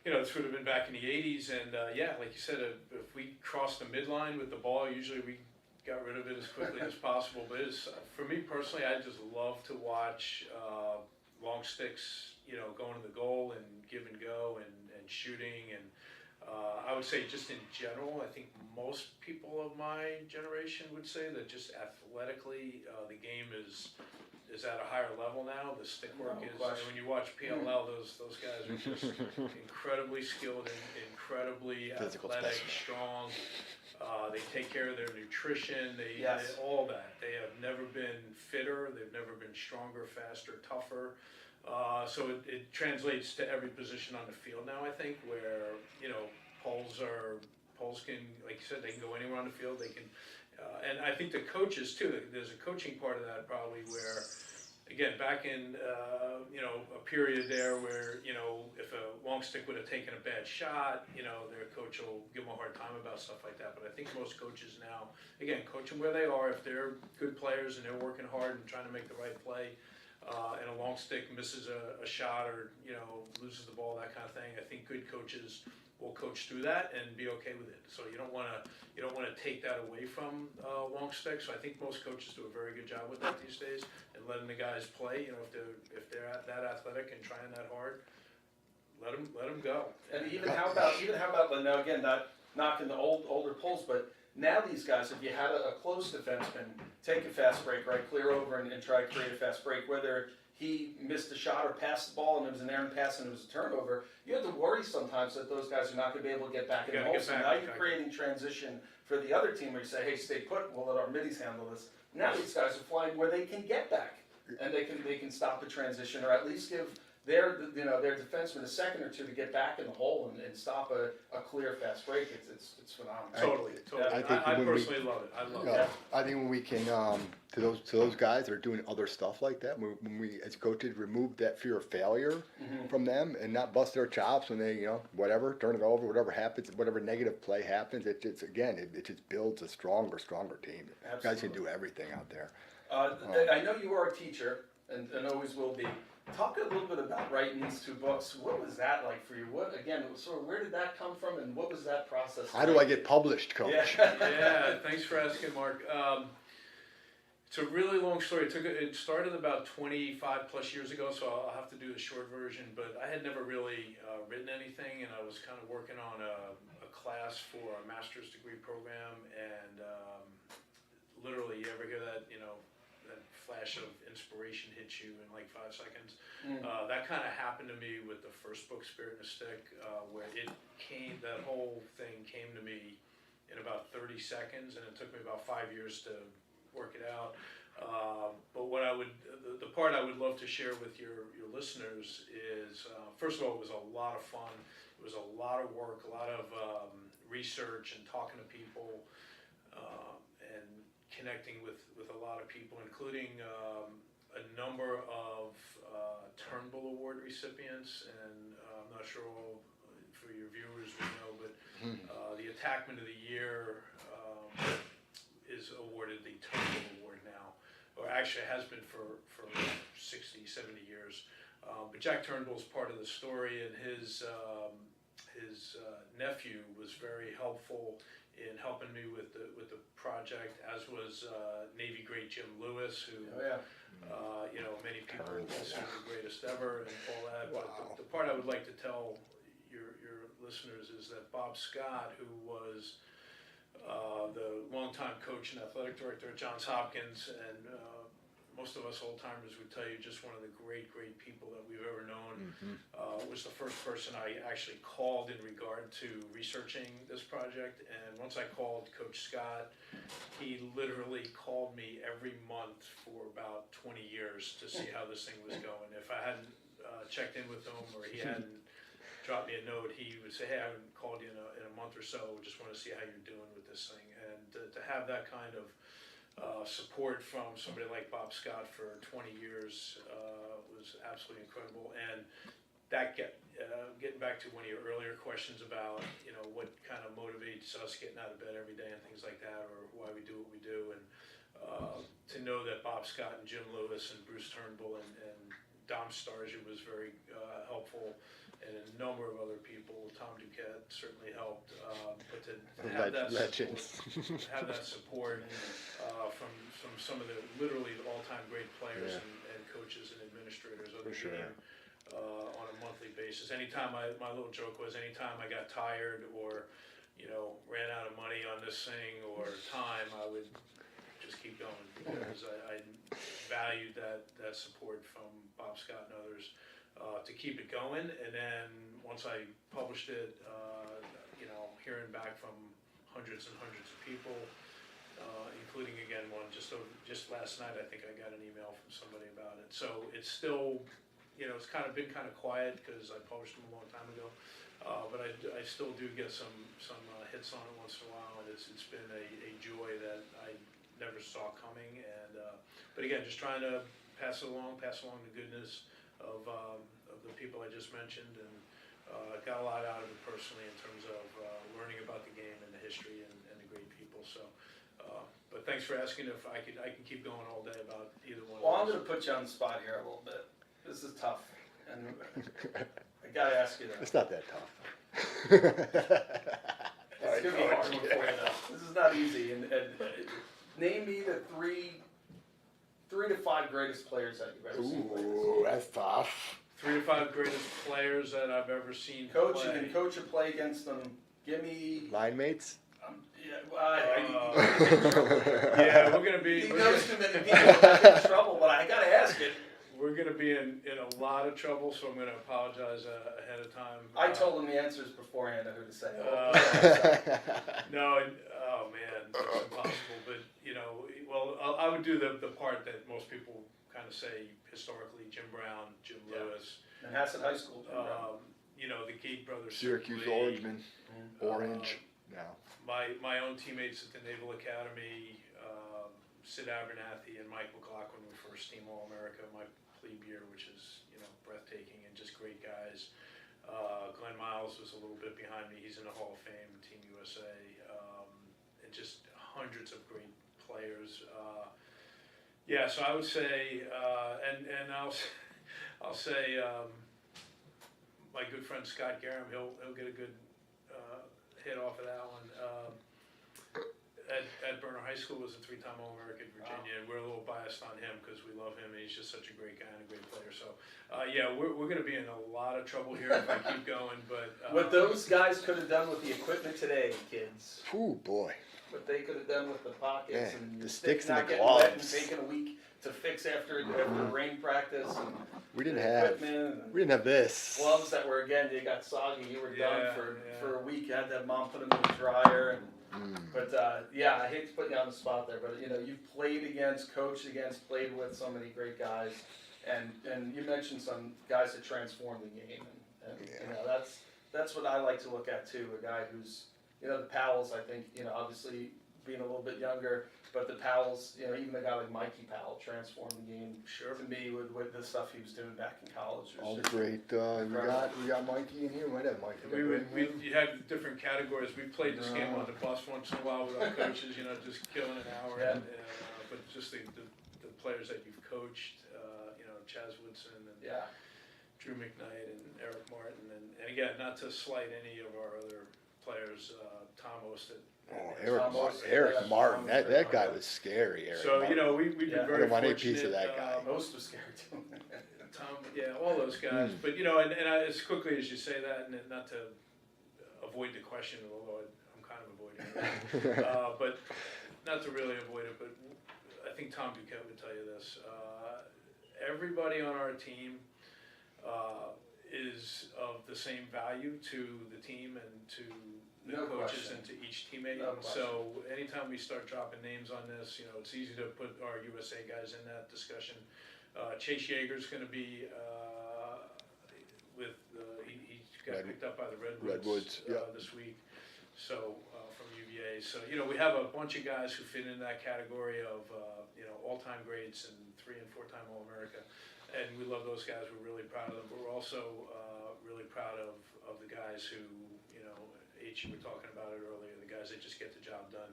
this would have been back in the 80s. And like you said, if we crossed the midline with the ball, usually we got rid of it as quickly as possible. But for me personally, I just love to watch long sticks, going to the goal and give and go and shooting. And I would say just in general, I think most people of my generation would say that just athletically, the game is at a higher level now. The stick work is, when you watch PLL, those guys are just incredibly skilled and incredibly Physical athletic, special. strong. They take care of their nutrition. They all that. They have never been fitter. They've never been stronger, faster, tougher. So it translates to every position on the field now, I think, where, poles can, like you said, they can go anywhere on the field. They can, and I think the coaches too, there's a coaching part of that probably where, again, back in, a period there where, if a long stick would have taken a bad shot, their coach will give them a hard time about stuff like that. But I think most coaches now, again, coach them where they are. If they're good players and they're working hard and trying to make the right play, and a long stick misses a shot or, loses the ball, that kind of thing. I think good coaches will coach through that and be okay with it. So you don't want to take that away from long stick. So I think most coaches do a very good job with that these days and letting the guys play. If they're that athletic and trying that hard, let them go. And even how about now again, not knocking the older pulls, but now these guys, if you had a close defenseman, take a fast break, right, clear over and try to create a fast break, whether he missed a shot or passed the ball and it was an errant pass and it was a turnover, you have to worry sometimes that those guys are not going to be able to get back in the hole. So now you're creating transition for the other team where you say, hey, stay put, we'll let our middies handle this. Now these guys are flying where they can get back and they can stop a transition or at least give their defenseman a second or two to get back in the hole and stop a clear fast break. It's phenomenal. Totally. I personally love it. I love it. I think when we can, to those guys that are doing other stuff like that, when we as coaches remove that fear of failure from them and not bust their chops when they, whatever, turn it over, whatever happens, whatever negative play happens, it just builds a stronger team. Absolutely. Guys can do everything out there. I know you are a teacher and always will be. Talk a little bit about writing these two books. What was that like for you? Where did that come from, and what was that process How do I get published, Coach? Yeah, thanks for asking, Mark. It's a really long story. It started about 25 plus years ago, so I'll have to do the short version. But I had never really written anything, and I was kind of working on a class for a master's degree program, and literally, you ever hear that, that flash of inspiration hits you in like 5 seconds. That kind of happened to me with the first book, Spirit and a Stick, where that whole thing came to me in about 30 seconds, and it took me about 5 years to work it out. But the part I would love to share with your listeners is, first of all, it was a lot of fun. It was a lot of work, a lot of research and talking to people, and connecting with a lot of people, including a number of Turnbull Award recipients, and I'm not sure all for your viewers will know, but the Attackman of the Year is awarded the Turnbull Award now, or actually has been for 60, 70 years. But Jack Turnbull's part of the story, and his nephew was very helpful in helping me with the project, as was Navy great Jim Lewis, who many people consider the greatest ever and all that. Wow. But the part I would like to tell your listeners is that Bob Scott, who was the longtime coach and athletic director at Johns Hopkins, and most of us old timers would tell you just one of the great people that we've ever known, was the first person I actually called in regard to researching this project. And once I called Coach Scott, he literally called me every month for about 20 years to see how this thing was going. If I hadn't checked in with him or he hadn't dropped me a note, he would say, hey, I haven't called you in a month or so, just want to see how you're doing with this thing. And to have that kind of support from somebody like Bob Scott for 20 years was absolutely incredible. And that getting back to one of your earlier questions about what kind of motivates us getting out of bed every day and things like that, or why we do what we do, and to know that Bob Scott and Jim Lewis and Bruce Turnbull and Dom Starja was very helpful, and a number of other people. Tom Duquette certainly helped, but to have that support from some of the literally all-time great players and coaches and administrators of the game on a monthly basis. Anytime my little joke was, anytime I got tired or ran out of money on this thing or time, I would just keep going, because I valued that support from Bob Scott and others to keep it going. And then once I published it, hearing back from hundreds and hundreds of people, including again one just last night, I think I got an email from somebody about it. So it's still, it's been kind of quiet because I published them a long time ago, but I still do get some hits on it once in a while, and it's been a joy that I never saw coming. And but again, just trying to pass along the goodness of the people I just mentioned, and got a lot out of it personally in terms of learning about the game and the history and the great people. So, but thanks thanks for asking if I can keep going all day about either one. Well, I'm of going to put you on the spot here a little bit. This is tough, and I got to ask you that. It's not that tough. It's going to be a hard one for you, though. This is not easy. And name me the three to five greatest players that you've ever seen play. Ooh, that's tough. 3 to 5 greatest players that I've ever seen Coach, play. you can coach and play against them. Give me. Line mates? Yeah, well, Yeah, we're gonna be. He knows too many people that get in trouble, but I got to ask it. We're gonna be in a lot of trouble, so I'm gonna apologize ahead of time. I told him the answers beforehand of who to say. No, oh man, it's impossible. But well, I would do the part that most people kind of say historically: Jim Brown, Jim Lewis, Manhasset High School. Jim Brown. The Gate brothers, Syracuse, certainly. Orangeman, Orange. Now. My own teammates at the Naval Academy, Sid Abernathy and Mike McLaughlin were first team All-America my plebe year, which is breathtaking and just great guys. Glenn Miles was a little bit behind me. He's in the Hall of Fame, Team USA, and just hundreds of great players. So I would say, and I'll say my good friend Scott Garham, he'll get a good hit off of that one. Ed Burner High School was a 3-time All-American Virginia, and we're a little biased on him because we love him and he's just such a great guy and a great player. So, we're going to be in a lot of trouble here if I keep going. But what those guys could have done with the equipment today, kids. Ooh, boy. What they could have done with the pockets and the sticks and not the getting wet and gloves. taking a week to fix after rain practice. And We didn't equipment have this. gloves that were they got soggy. You were done for a week. You had to have mom put them in the dryer. But I hate to put you on the spot there, but you've played against, coached against, played with so many great guys, and you mentioned some guys that transformed the game, and that's what I like to look at too. A guy who's the Powells. I think obviously being a little bit younger, but the Powells, even a guy like Mikey Powell transformed the game. Sure. To me, with the stuff he was doing back in college. All the great. We got Mikey in here. We might have Mikey. You had different categories. We played this game on the bus once in a while with our coaches, just killing an hour. Yeah. But just the players that you've coached, Chaz Woodson and Drew McKnight and Eric Martin, and again, not to slight any of our other players, Tom Osted. Eric Martin. That guy was scary. Eric So Martin. we've been I very don't want any fortunate. piece of that guy. Most was scary too. Tom, all those guys. But and as quickly as you say that, and not to avoid the question, although I'm kind of avoiding it, but not to really avoid it. But I think Tom Duquette would tell you this: everybody on our team is of the same value to the team and to the coaches and to each teammate. So anytime we start dropping names on this, it's easy to put our USA guys in that discussion. Chase Yeager's going to be he got picked up by the Redwoods this week. So from UVA. So we have a bunch of guys who fit in that category of all-time greats and 3- and 4-time All-America. And we love those guys. We're really proud of them. But we're also really proud of the guys who H, you were talking about it earlier, the guys that just get the job done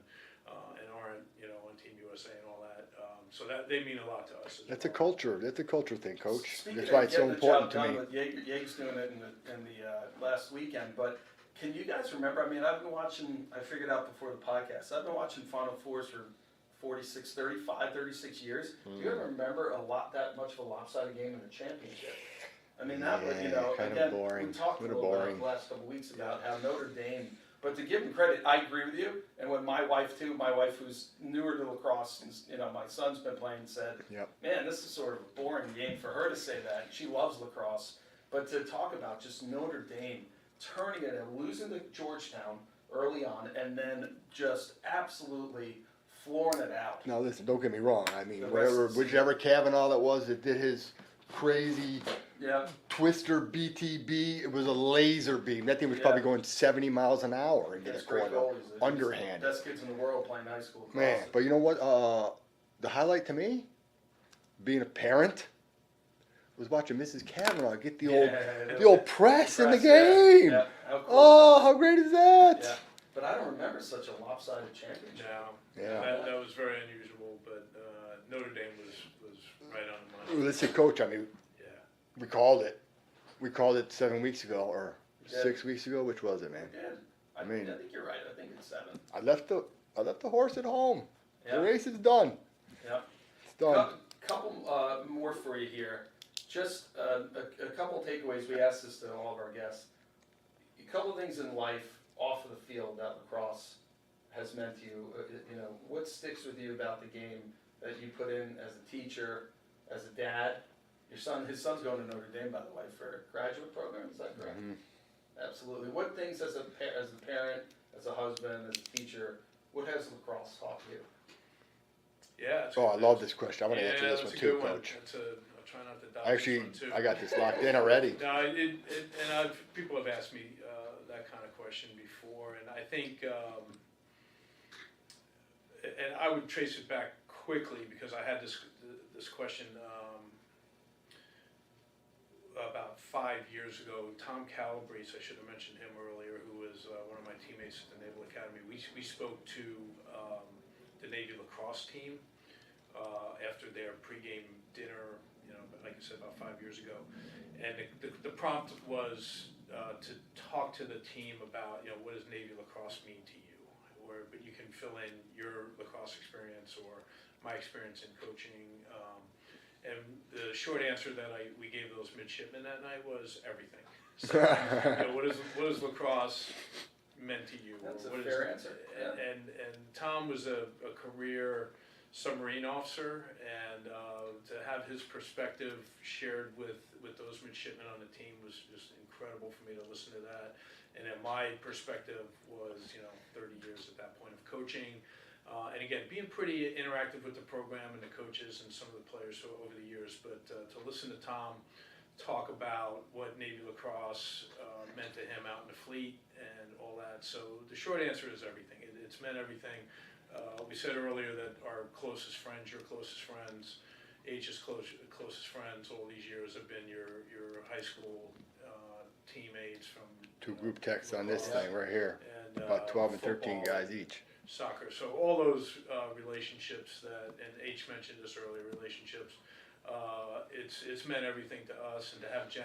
and aren't, on Team USA and all that. So that they mean a lot to us. That's a culture. That's a culture thing, Coach. Speaking That's why of it's so getting important the to job me. done with Yeager's doing it in the last weekend, but can you guys remember? I mean, I've been watching. I figured out before the podcast. I've been watching Final Fours for 36 years. Do you ever remember that much of a lopsided game in the championship? I mean, that was, kind again, of boring. we talked a little bit the last couple of weeks about how Notre Dame, but to give them credit, I agree with you. And when my wife who's newer to lacrosse, and, my son's been playing, said, man, this is sort of a boring game for her to say that. She loves lacrosse. But to talk about just Notre Dame turning it and losing to Georgetown early on, and then just absolutely flooring it out. Now listen, don't get me wrong. I mean, The whichever Kavanaugh that was that did his crazy Yeah. twister BTB, it was a laser beam. That thing was probably going 70 miles an hour into the Against great corner, goalies. underhand. Best kids in the world playing high school. Man, lacrosse. but you know what? The highlight to me, being a parent, was watching Mrs. Kavanaugh get the old press in the game. Yeah. How cool Oh, how great is that? Yeah. But I don't remember such a lopsided championship. No, Yeah. that was very unusual, but Notre Dame was right on the money. Listen, Coach, I mean, Yeah. we called it. We called it 7 weeks ago, or Yeah. 6 weeks ago. Which was it, man? Yeah, I mean- think you're right. I think it's 7. I left the horse at home. Yeah. The race is done. Yeah. It's done. Couple more for you here. Just a couple takeaways. We asked this to all of our guests. A couple things in life off of the field that lacrosse has meant to you. What sticks with you about the game that you put in as a teacher, as a dad? His son's going to Notre Dame, by the way, for a graduate program. Is that correct? Mm-hmm. Absolutely. What things as a parent, as a husband, as a teacher, what has lacrosse taught you? Yeah. Oh, I love this question. I want to answer this that's one a too, good one. Coach. I'll try not to dodge Actually, this one too. I got this locked in already. No, people have asked me that kind of question before, and I think, and I would trace it back quickly because I had this question about 5 years ago. Tom Calabrese, I should have mentioned him earlier, who was one of my teammates at the Naval Academy. We spoke to the Navy lacrosse team after their pregame dinner, like I said, about 5 years ago. And the prompt was to talk to the team about, what does Navy lacrosse mean to you? But you can fill in your lacrosse experience or my experience in coaching. And the short answer that we gave those midshipmen that night was everything. So, what is lacrosse meant to you? That's Or a what fair is, answer. Yeah. And Tom was a career submarine officer, and to have his perspective shared with those midshipmen on the team was just incredible for me to listen to that. And then my perspective was, 30 years at that point of coaching. And again, being pretty interactive with the program and the coaches and some of the players over the years, but to listen to Tom talk about what Navy lacrosse meant to him out in the fleet and all that. So the short answer is everything. It's meant everything. We said earlier that our closest friends, your closest friends, H's closest friends all these years have been your high school teammates from 2 group texts on this lacrosse. thing right here. And, About 12 and 13 football, guys each. soccer. So all those relationships and H mentioned this earlier, relationships, it's meant everything to us, and to have Jen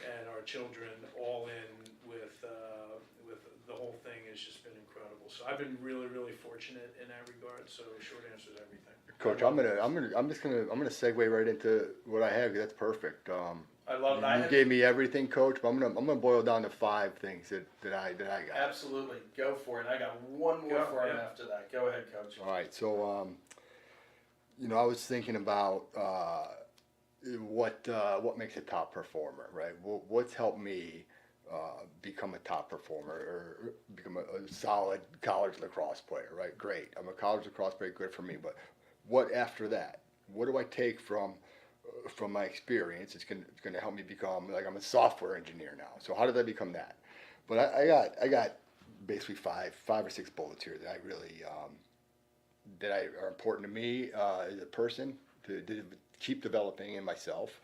and our children all in with the whole thing has just been incredible. So I've been really, really fortunate in that regard. So short answer is everything. Coach, I'm gonna segue right into what I have, 'cause that's perfect. I love that. You gave me everything, Coach, but I'm gonna boil down to 5 things that I got. Absolutely. Go for it. I got one more Go, for him yeah. after that. Go ahead, Coach. All right, so I was thinking about what makes a top performer, right? What's helped me become a top performer or become a solid college lacrosse player, right? Great, I'm a college lacrosse player, good for me. But what after that? What do I take from my experience? It's gonna help me become, like, I'm a software engineer now. So how did I become that? But I got basically five or six bullets here that I really that are important to me as a person to keep developing in myself,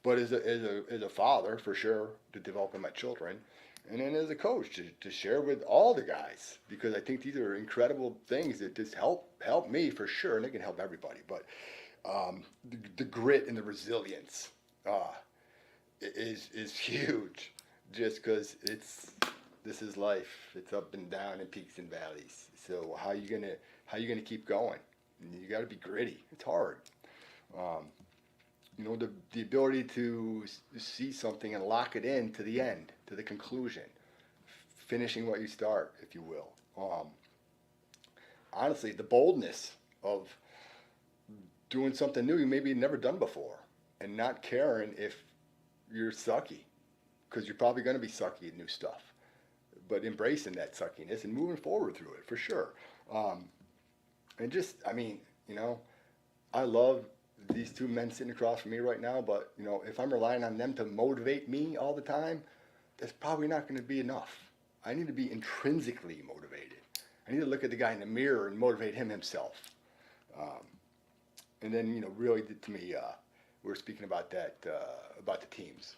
but as a father, for sure, to develop in my children, and then as a coach to share with all the guys, because I think these are incredible things that just help me for sure, and they can help everybody. But the grit and the resilience is huge, just because this is life. It's up and down and peaks and valleys. So how you gonna keep going? You got to be gritty. It's hard. The ability to see something and lock it in to the end, to the conclusion, finishing what you start, if you will. Honestly, the boldness of doing something new you maybe never done before, and not caring if you're sucky, because you're probably going to be sucky at new stuff, but embracing that suckiness and moving forward through it, for sure. And just, I love these 2 men sitting across from me right now, but if I'm relying on them to motivate me all the time, that's probably not going to be enough. I need to be intrinsically motivated. I need to look at the guy in the mirror and motivate him himself. And then, really, to me, we were speaking about that, about the teams,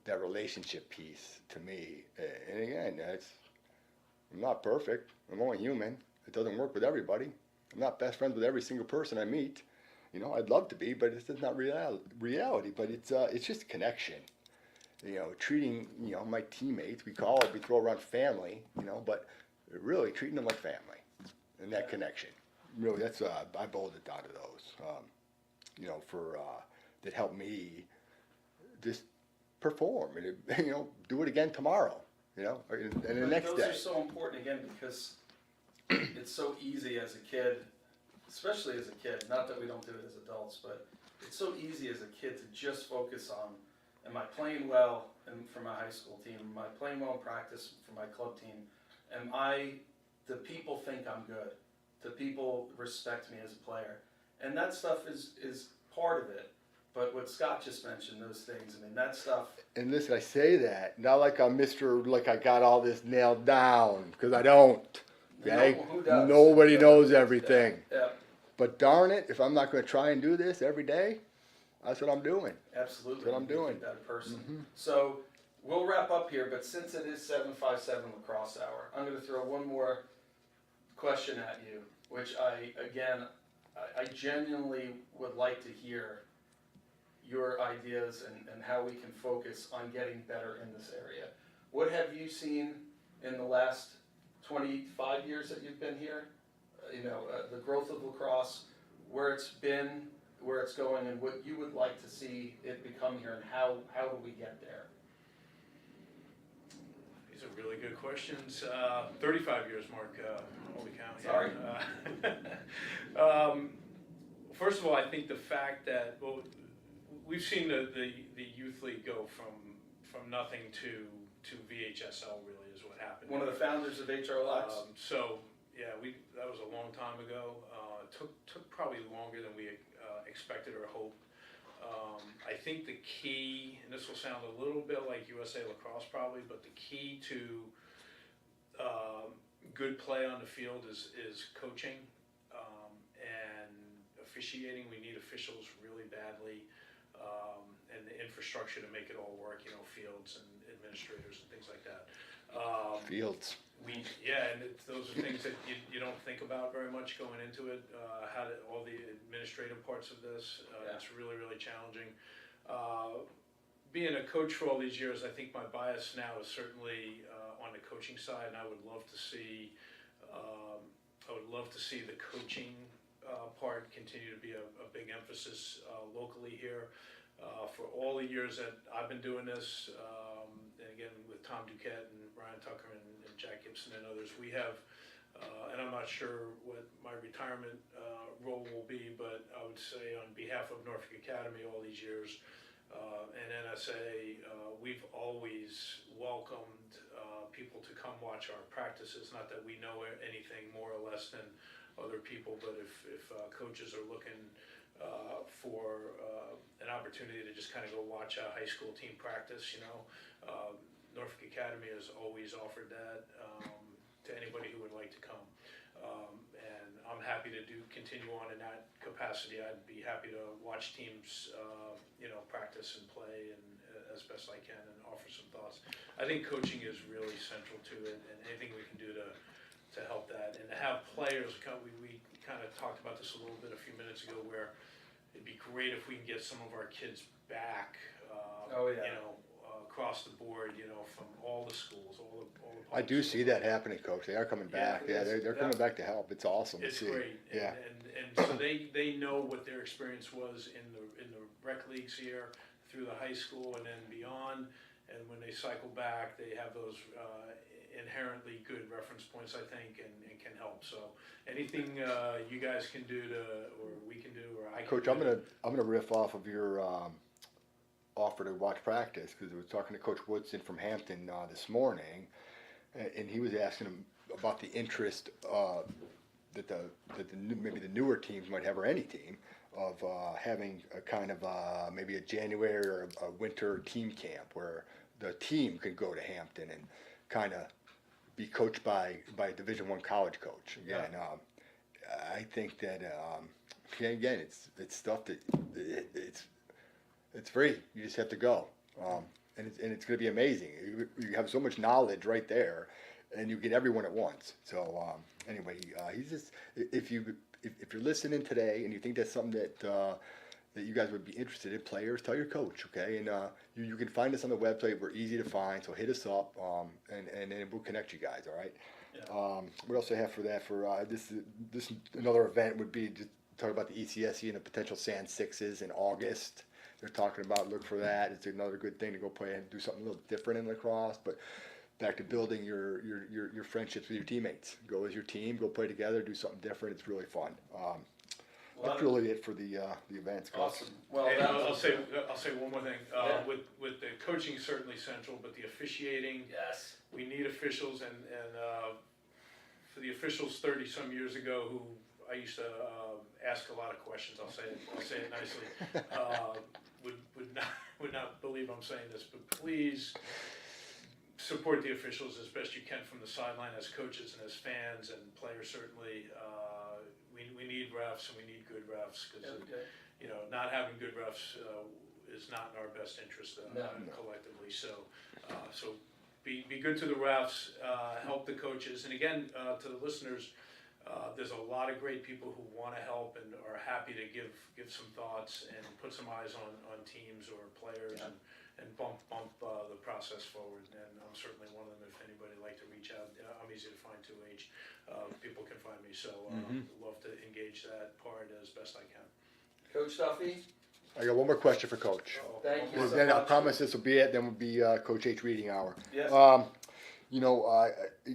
that relationship piece to me. And again, I'm not perfect. I'm only human. It doesn't work with everybody. I'm not best friends with every single person I meet. You know, I'd love to be, but it's just not reality. But it's just a connection. You know, treating, you know, my teammates, we throw around family, you know, but really treating them like family and that connection. Really, that's, I boiled it down to those, you know, that help me just perform and, you know, do it again tomorrow, you know, and the next those day. are so important again because it's so easy as a kid, especially as a kid, not that we don't do it as adults, but it's so easy as a kid to just focus on, am I playing well for my high school team? Am I playing well in practice for my club team? Do people think I'm good? Do people respect me as a player? And that stuff is part of it. But what Scott just mentioned, those things, I mean, that stuff. And listen, I say that, not like I'm like I got all this nailed down, because I don't. Okay? No, who does? Nobody knows everything. Yeah. But darn it, if I'm not going to try and do this every day, that's what I'm doing. Absolutely. That's what I'm doing. Be a better person. So we'll wrap up here, but since it is 757 Lacrosse Hour, I'm going to throw one more question at you, which I genuinely would like to hear your ideas and how we can focus on getting better in this area. What have you seen in the last 25 years that you've been here? The growth of lacrosse, where it's been, where it's going, and what you would like to see it become here, and how do we get there? These are really good questions. 35 years, Mark. Holy cow. Sorry. First of all, I think the fact that, well, we've seen the youth league go from nothing to VHSL really is what happened. One of the founders of HRLX. That was a long time ago. It took probably longer than we expected or hoped. I think the key, and this will sound a little bit like USA Lacrosse probably, but the key to good play on the field is coaching and officiating. We need officials really badly. And the infrastructure to make it all work, fields and administrators and things like that. Fields. Those are things that you don't think about very much going into it. All the administrative parts of this, it's really, really challenging. Being a coach for all these years, I think my bias now is certainly on the coaching side, and I would love to see the coaching part continue to be a big emphasis locally here. For all the years that I've been doing this, and again with Tom Duquette and Brian Tucker and Jack Gibson and others, we have, and I'm not sure what my retirement role will be, but I would say on behalf of Norfolk Academy all these years, and NSA, we've always welcomed people to come watch our practices. Not that we know anything more or less than other people, but if coaches are looking for an opportunity to just kind of go watch a high school team practice, Norfolk Academy has always offered that to anybody who would like to come. And I'm happy to continue on in that capacity. I'd be happy to watch teams, practice and play and as best I can and offer some thoughts. I think coaching is really central to it, and anything we can do to help that, and to have players come. We kind of talked about this a little bit a few minutes ago, where it'd be great if we can get some of our kids back, across the board, from all the schools, all the I do see that happening, Coach. They are coming back. They're coming back to help. It's awesome to see. It's great. And so they know what their experience was in the rec leagues here, through the high school and then beyond. And when they cycle back, they have those inherently good reference points, I think, and can help. So anything you guys can do or we can do, or I can Coach, do. I'm gonna riff off of your offer to watch practice, because I was talking to Coach Woodson from Hampton this morning, and he was asking him about the interest that maybe the newer teams might have, or any team, of having a kind of maybe a January or a winter team camp where the team could go to Hampton and kind of be coached by a Division I college coach. Again, I think that again, it's stuff that it's free. You just have to go, and it's going to be amazing. You have so much knowledge right there. and you get everyone at once. So anyway, he's just if you're listening today and you think that's something that that you guys would be interested in, players, tell your coach, okay? And you can find us on the website. We're easy to find, so hit us up, and then we'll connect you guys, all right? Yeah. What else do I have for that? For this another event would be to talk about the ECSE and the potential Sand Sixes in August. They're talking about, look for that. It's another good thing to go play and do something a little different in lacrosse. But back to building your friendships with your teammates. Go as your team, go play together, do something different. It's really fun. That's really it for the events. Awesome. Well, And I'll say one more thing. Yeah. With the coaching certainly central, but the officiating, yes. we need officials, and for the officials 30 some years ago who I used to ask a lot of questions. I'll say it nicely. Would not believe I'm saying this, but please support the officials as best you can from the sideline, as coaches and as fans and players. Certainly, we need refs, and we need good refs, because not having good refs is not in our best interest collectively. So be good to the refs, help the coaches, and again to the listeners. There's a lot of great people who want to help and are happy to give some thoughts and put some eyes on teams or players, and bump the process forward. And I'm certainly one of them. If anybody would like to reach out, I'm easy to find too. People can find me, so love to engage that part as best I can. Coach Duffy, I got one more question for Coach. thank you so Then I much. promise this will be it. Then will be Coach H reading hour. Yes.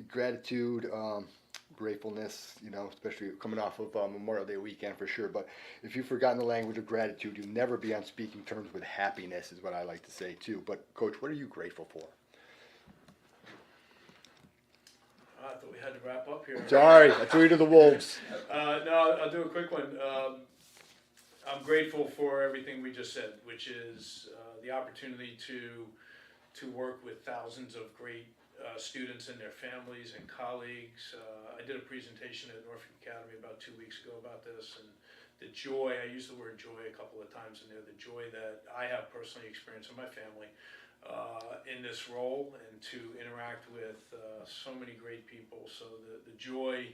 Gratitude, gratefulness. Especially coming off of Memorial Day weekend for sure. But if you've forgotten the language of gratitude, you'll never be on speaking terms with happiness, is what I like to say too. But Coach, what are you grateful for? I thought we had to wrap up here. Sorry, I threw you to the wolves. No, I'll do a quick one. I'm grateful for everything we just said, which is the opportunity to work with thousands of great students and their families and colleagues. I did a presentation at Norfolk Academy about 2 weeks ago about this, and the joy, I used the word joy a couple of times in there, the joy that I have personally experienced in my family in this role, and to interact with so many great people. So the joy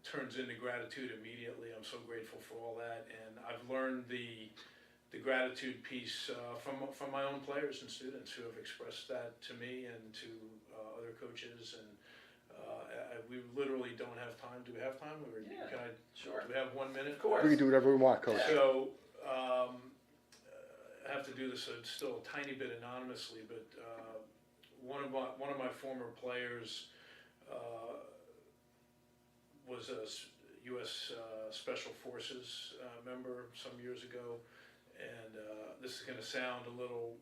turns into gratitude immediately. I'm so grateful for all that, and I've learned the gratitude piece from my own players and students who have expressed that to me and to other coaches. And we literally don't have time. Do we have time? Or Yeah, can I? sure. Do we have 1 minute? Of course. We can do whatever we want, Coach. So I have to do this still a tiny bit anonymously, but one of my former players was a U.S. Special Forces member some years ago, and this is going to sound a little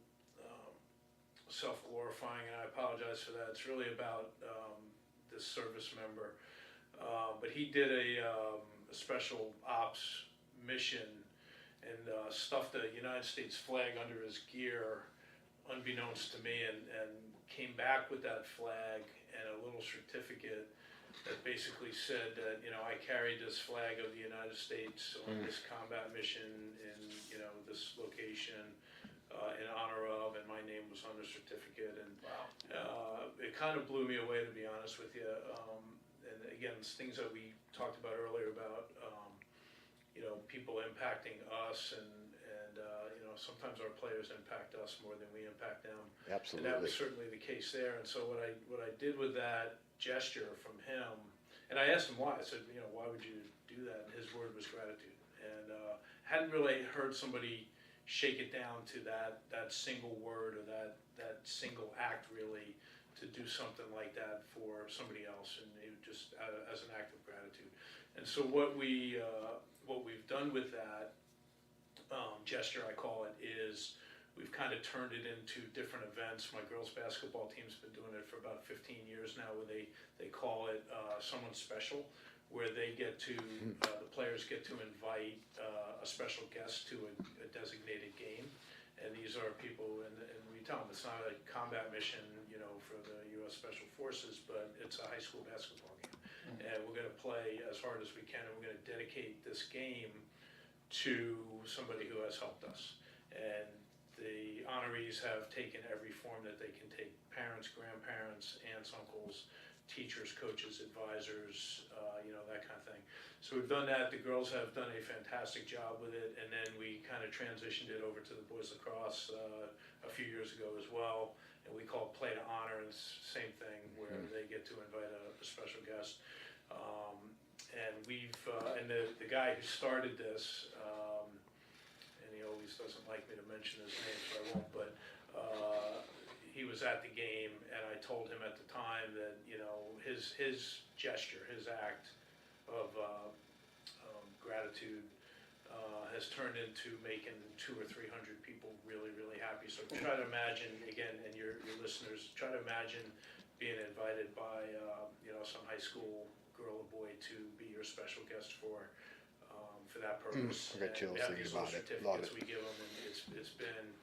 self-glorifying, and I apologize for that. It's really about this service member, but he did a special ops mission and stuffed a United States flag under his gear, unbeknownst to me, and came back with that flag and a little certificate that basically said that, I carried this flag of the United States on this combat mission in, this location in honor of, and my name was on the certificate. And it kind of blew me away, to be honest with you. And again, it's things that we talked about earlier about, people impacting us, and sometimes our players impact us more than we impact them. Absolutely. And that was certainly the case there. And so what I did with that gesture from him, and I asked him why. I said, why would you do that? And his word was gratitude. And hadn't really heard somebody shake it down to that single word or that single act, really, to do something like that for somebody else, and it just as an act of gratitude. And so what we've done with that gesture, I call it, is we've kind of turned it into different events. My girls basketball team's been doing it for about 15 years now, where they call it Someone Special, where they get to, the players get to invite a special guest to a designated game. And these are people, and we tell them it's not a combat mission, for the U.S. Special Forces, but it's a high school basketball game. And we're going to play as hard as we can, and we're going to dedicate this game to somebody who has helped us. And the honorees have taken every form that they can take: parents, grandparents, aunts, uncles, teachers, coaches, advisors, that kind of thing. So we've done that. The girls have done a fantastic job with it, and then we kind of transitioned it over to the boys lacrosse a few years ago as well, and we call it Play to Honor, and it's the same thing where they get to invite a special guest. And we've and the guy who started this, and he always doesn't like me to mention his name, so I won't, but he was at the game, and I told him at the time that his gesture, his act of gratitude has turned into making 200 or 300 people really, really happy. So try to imagine, again, and your listeners, try to imagine being invited by some high school girl or boy to be your special guest for that purpose. I got chills we have thinking these about little it. Love certificates it. we give them, and it's been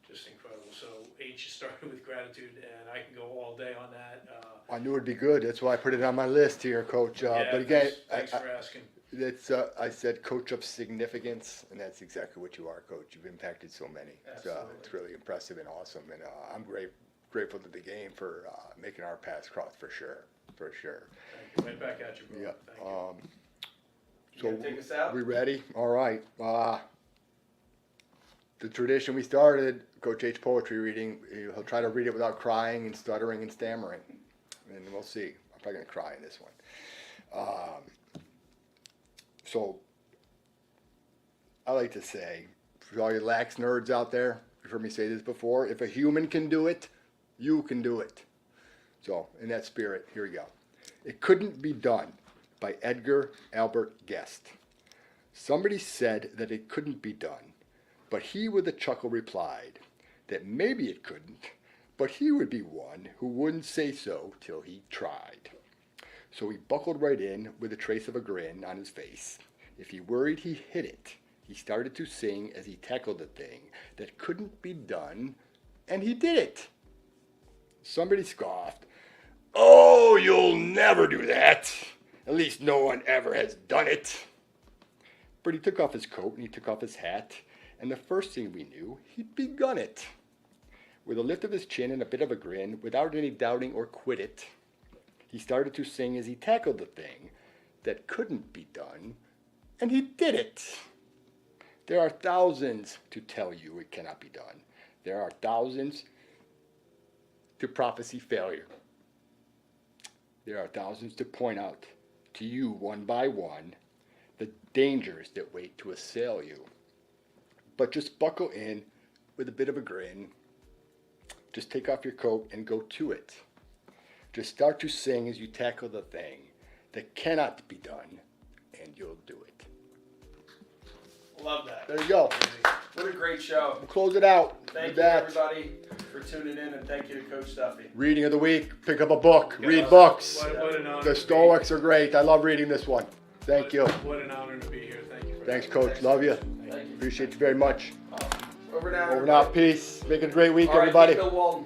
just incredible. So H started with gratitude, and I can go all day on that. I knew it'd be good. That's why I put it on my list here, Coach. But again, thanks for asking. I said coach of significance, and that's exactly what you are, Coach. You've impacted so many. It's really impressive and awesome, and I'm grateful to the game for making our paths cross for sure. Thank you. Right back at you, bro. Yeah. Thank you. So You gonna take us out? we ready? All right. The tradition we started, Coach H poetry reading. He'll try to read it without crying and stuttering and stammering, and we'll see. I'm probably gonna cry in this one. So I like to say, for all you lax nerds out there, you've heard me say this before, if a human can do it, you can do it. So in that spirit, here we go. It couldn't be done, by Edgar Albert Guest. Somebody said that it couldn't be done, but he with a chuckle replied that maybe it couldn't, but he would be one who wouldn't say so till he tried. So he buckled right in with a trace of a grin on his face. If he worried he hit it, he started to sing as he tackled the thing that couldn't be done, and he did it. Somebody scoffed, "Oh, you'll never do that. At least no one ever has done it." But he took off his coat and he took off his hat, and the first thing we knew, he'd begun it. With a lift of his chin and a bit of a grin, without any doubting or quit it, he started to sing as he tackled the thing that couldn't be done, and he did it. There are thousands to tell you it cannot be done. There are thousands to prophecy failure. There are thousands to point out to you one by one the dangers that wait to assail you. But just buckle in with a bit of a grin. Just take off your coat and go to it. Just start to sing as you tackle the thing that cannot be done, and you'll do it. Love that. There you go. What a great show. We'll close it out. Thank with you, that. everybody, for tuning in, and thank you to Coach Duffy. Reading of the week. Pick up a book. Read books. What an honor. The Stoics are great. I love reading this one. Thank you. What an honor to be here. Thank you. Thanks, Coach. Love you. Thank you. Appreciate you very much. Over now. Over and out. Peace. Make it a great week, All right, everybody. Bill Walton.